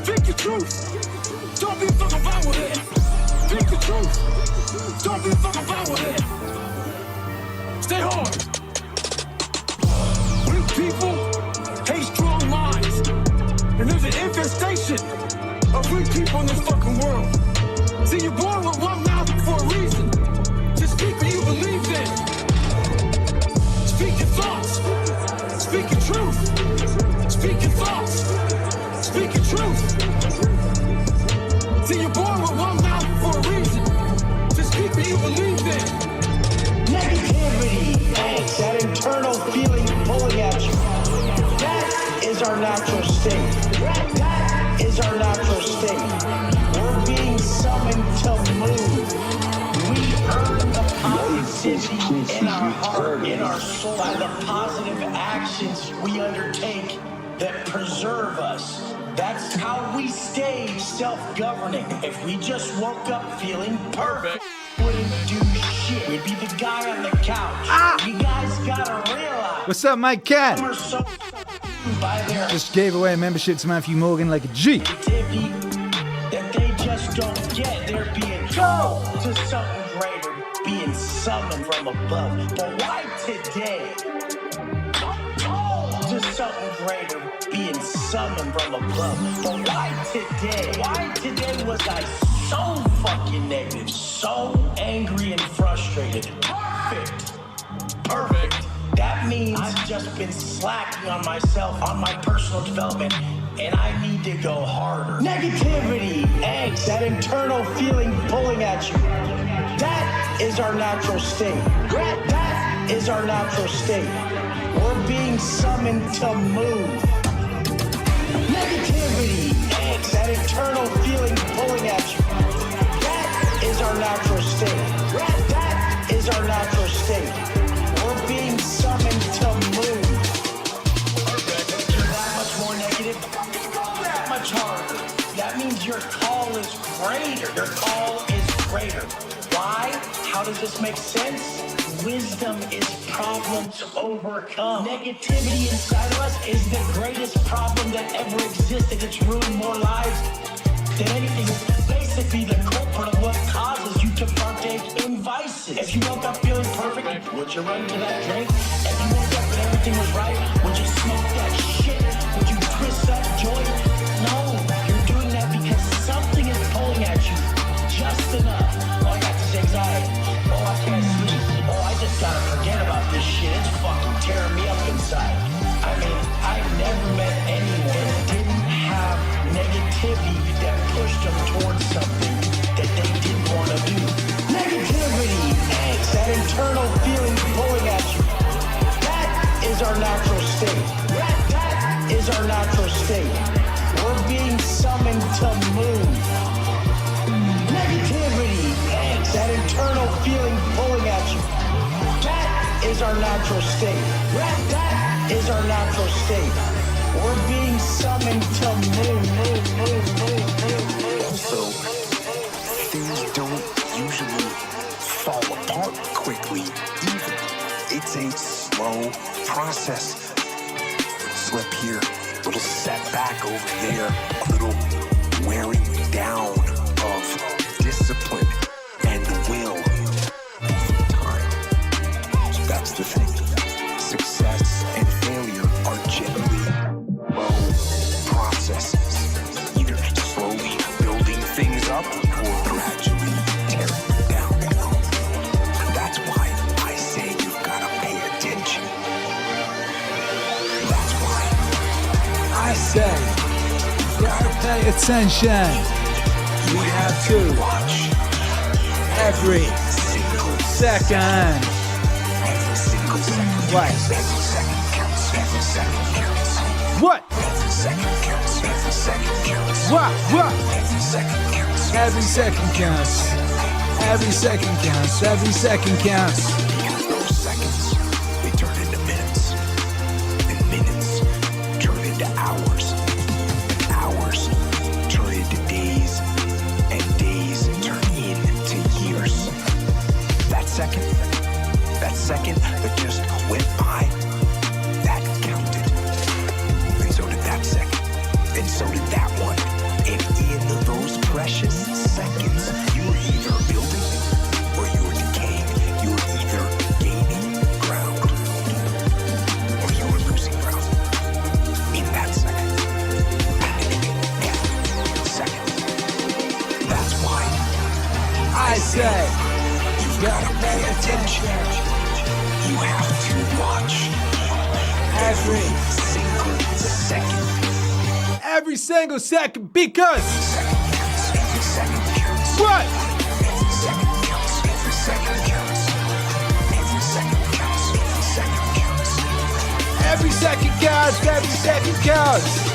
Speak your truth. Don't be a fucking bobblehead. Speak the truth. Don't be a fucking bobblehead. stay hard. Weak people hate strong minds. And there's an infestation of weak people in this fucking world. See, you're born with one mouth for a reason. Just speak what you believe in. Speak your thoughts. Speak your truth. Speak your thoughts. Speak your truth. See, you're born with one mouth for a reason. Just speak what you believe in. Negativity, angst, that internal feeling pulling at you. That is our natural state. That is our natural state. We're being summoned to move. We earn the positivity in our heart, in our soul, by the positive actions we undertake that preserve us. That's how we stay self-governing. If we just woke up feeling perfect, wouldn't do shit. We'd be the guy on the couch. You guys gotta realize. What's up, Mike Cat? We're so by their Just gave away a membership to Matthew Morgan like a G. that they just don't get. They're being called to something greater, being summoned from above. But why today? To something greater, being summoned from above. But why today? Why today was I so fucking negative, so angry and frustrated? Perfect. That means I've just been slacking on myself, on my personal development, and I need to go harder. Negativity, angst, that internal feeling pulling at you. That is our natural state. That is our natural state. We're being summoned to move. Negativity, angst, that internal feeling pulling at you. That is our natural state. That is our natural state. We're being summoned to move. You're that much more negative, go that much harder. That means your call is greater. Your call is greater. Why? How does this make sense? Wisdom is problem to overcome. Negativity inside of us is the greatest problem that ever existed. It's ruined more lives than anything. It's basically the culprit of what causes you to partake in vices. If you woke up feeling perfect, would you run to that drink? If you woke up and everything was right, would you smoke that shit? Would you twist that joint? No, you're doing that because something is pulling at you just enough. Oh, I got this anxiety. Oh, I can't sleep. Oh, I just gotta forget about this shit. It's fucking tearing me up inside. I mean, I've never met anyone that didn't have negativity that pushed them towards something that they didn't want to do. Negativity, angst, that internal feeling pulling at you. That is our natural state. That is our natural state. We're being summoned to move. Negativity, angst, that internal feeling pulling at you. That is our natural state. That is our natural state. We're being summoned to move. Also, things don't usually fall apart quickly either. It's a slow process. Slip here, little setback over there, a little wearing down of discipline and will over time. So that's the thing. Success and failure are generally slow processes, either slowly building things up or gradually tearing them down. That's why I say you've got to pay attention. That's why I say, you gotta pay attention. You have to watch every single second. every single second. What? Every second counts. Every second counts. What? Every second counts. Every second counts. What? Every second counts. Every second counts. Every second counts. Every second counts. Because those seconds, they turn into minutes. And minutes turn into hours. And hours turn into days. And days turn into years. That second that just went by, that counted. And so did that second. And so did that one. And in those precious seconds, you were either building or you were decaying. You were either gaining I say. You've got to pay attention. You have to watch every single second. Every single second, because every second counts. What? Every second counts. Every second counts. Every second counts. Every second counts. Every second counts. Every second counts.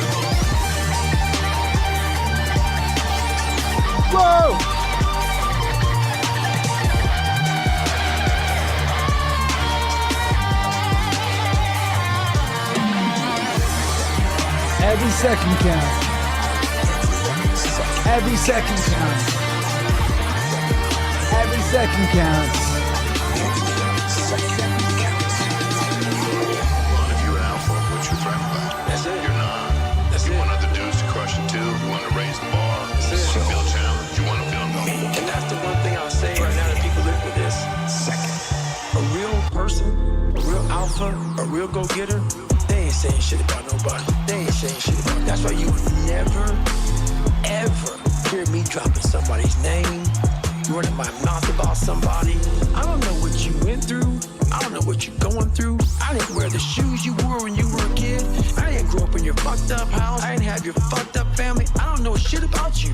Whoa! Every second counts. Every second counts. Every second counts. Well, if you're an alpha, what's your threat about? That's it. You're not. That's you it. want other dudes to crush it too. You want to raise the bar. You want to feel challenged. You want to feel uncomfortable. And that's the one thing I'll say right now that people live with this. Second. A real person, a real alpha, a real go-getter, they ain't saying shit about nobody. They ain't saying shit about. That's why you never, ever hear me dropping somebody's name, running my mouth about somebody. I don't know what you went through. I don't know what you're going through. I didn't wear the shoes you wore when you were a kid. I didn't grow up in your fucked up house. I didn't have your fucked up family. I don't know shit about you.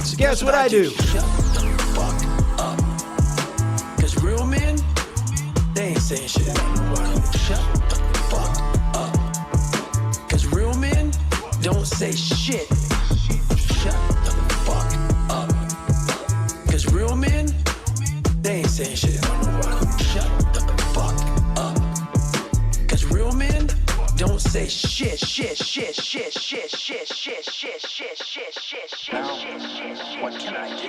So guess what I do? Shut the fuck up. Cause real men, they ain't saying shit about nobody. Shut the fuck up. Cause real men don't say shit. Shut the fuck up. Cause real men, they ain't saying shit about nobody. Shut the fuck up. Cause real men don't say shit, shit, shit, shit, shit, shit, shit, shit, shit, shit, shit, shit. Now, what can I do?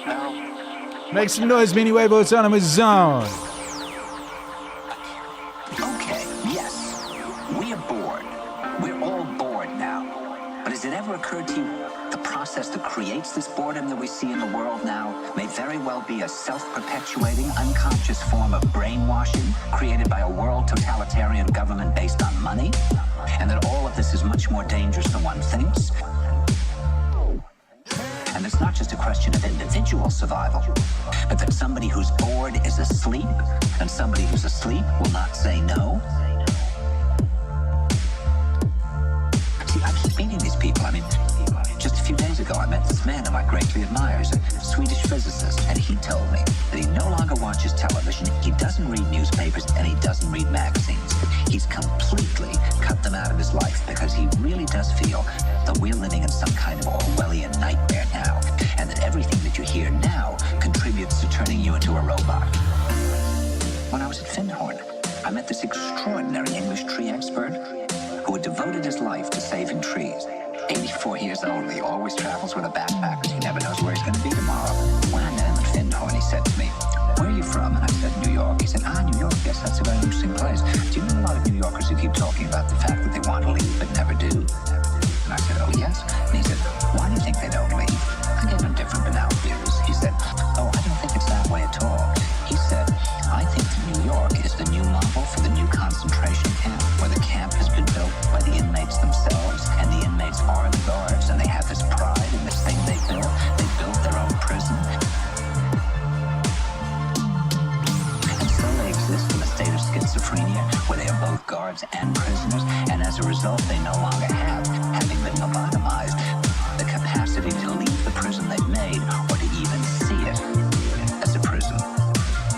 Now, Make some noise, MEANINGWAVE Autonomous Zone. okay, yes, we are bored. We're all bored now. But has it ever occurred to you the process that creates this boredom that we see in the world now may very well be a self-perpetuating, unconscious form of brainwashing created by a world totalitarian government based on money? And that all of this is much more dangerous than one thinks? And it's not just a question of individual survival, but that somebody who's bored is asleep, and somebody who's asleep will not say no. See, I keep meeting these people. I mean, just a few days ago, I met this man whom I greatly admire. He's a Swedish physicist, and he told me that he no longer watches television, he doesn't read newspapers, and he doesn't read magazines. He's completely cut them out of his life because he really does feel that we're living in some kind of Orwellian nightmare now, and that everything that you hear now contributes to turning you into a robot. When I was at Findhorn, I met this extraordinary English tree expert who had devoted his life to saving trees. 84 years old, he always travels with a backpack because he never knows where he's going to be tomorrow. When I met him at Findhorn, he said to me, "Where are you from?" And I said, "New York." He said, "New York, yes, that's a very interesting place. Do you know a lot of New Yorkers who keep talking about the fact that they want to leave but never do?" And I said, "Oh, yes." And he said, "Why do you think they don't leave?" I gave him different banal views. He said, "Oh, I don't think it's that way at all." He said, "I think that New York is the new model for the new concentration camp, where the camp has been built by the inmates themselves, and the inmates are the guards, and they have this pride in this thing they built. They built their own prison. And so they exist in a state of schizophrenia, where they are both guards and prisoners, and as a result, they no longer have, having been lobotomized, the capacity to leave the prison they've made, or to even see it as a prison."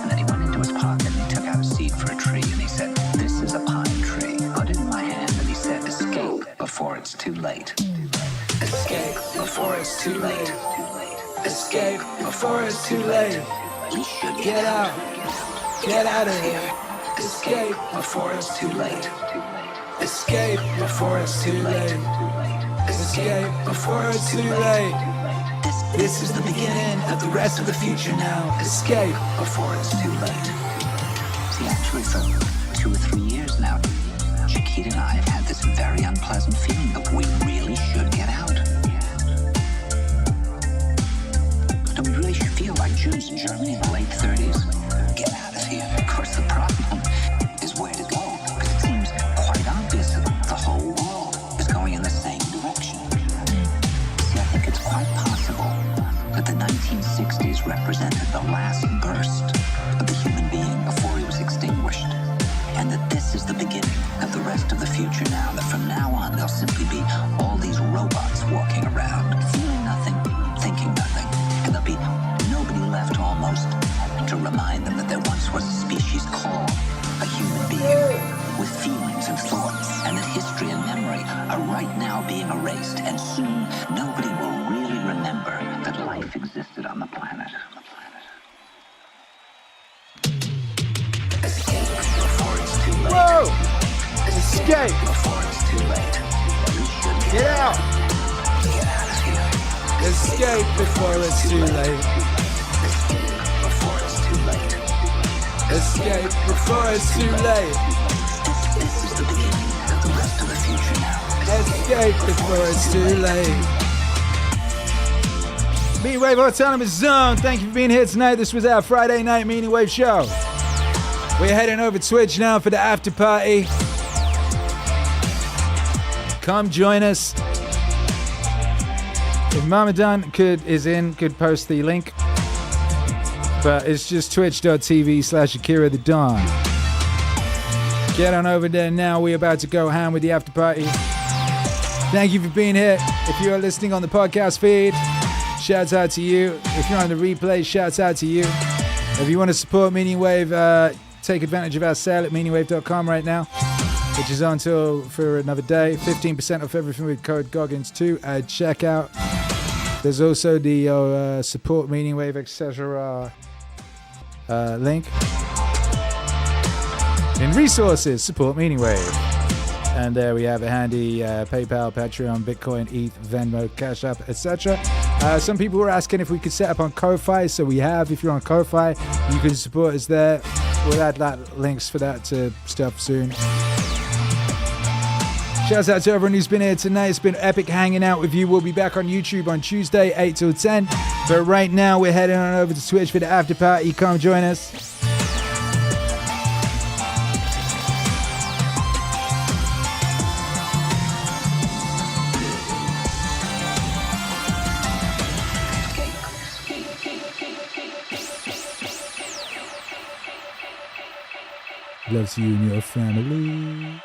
And then he went into his pocket and he took out a seed for a tree, and he said, "This is a pine tree." Put it in my hand, and he said, "Escape before it's too late. Escape before it's too late. Escape before it's too late. We should get out. Get out of here. Escape before it's too late. Escape before it's too late. Escape before it's too late. This is the beginning of the rest of the future now. Escape before it's too late." See, actually, for 2 or 3 years now, Chiquita and I have had this very unpleasant feeling that we really should get out. That we really should feel like Jews in Germany in the late 30s. Get out of here. Of course, the problem is where to go, because it seems quite obvious that the whole world is going in the same direction. See, I think quite possible that the 1960s represented the last burst of the human being before he was extinguished, and that this is the beginning of the rest of the future now, that from now on there'll simply be all these robots walking around, feeling nothing, thinking nothing, and there'll be nobody left almost to remind them that there once was a species called a human being with feelings and thoughts, and that history and memory are right now being erased, and soon nobody will really remember that life existed on the planet. Escape before it's too late. Whoa! Escape before it's too late. Get out! Get out of here. Escape before it's too late. Escape before it's too late. Escape before it's too late. This is the beginning of the rest of the future now. Escape before it's too late. Meaningwave Autonomous Zone, thank you for being here tonight. This was our Friday night Meaningwave show. We're heading over to Twitch now for the after party. Come join us. If Mama Dunn could post the link. But it's just twitch.tv/Akira the Dawn. Get on over there now. We're about to go ham with the after party. Thank you for being here. If you are listening on the podcast feed, shouts out to you. If you're on the replay, shouts out to you. If you want to support Meaningwave, take advantage of our sale at meaningwave.com right now, which is on until for another day. 15% off everything with code Goggins2 at checkout. There's also the support Meaningwave, etc. Link. In resources, support Meaningwave. And there we have a handy PayPal, Patreon, Bitcoin, ETH, Venmo, Cash App, etc. Some people were asking if we could set up on Ko-Fi, so we have. If you're on Ko-Fi, you can support us there. We'll add links for that to stuff soon. Shouts out to everyone who's been here tonight. It's been epic hanging out with you. We'll be back on YouTube on Tuesday, 8 till 10. But right now, we're heading on over to Twitch for the after party. Come join us. Love to you and your family.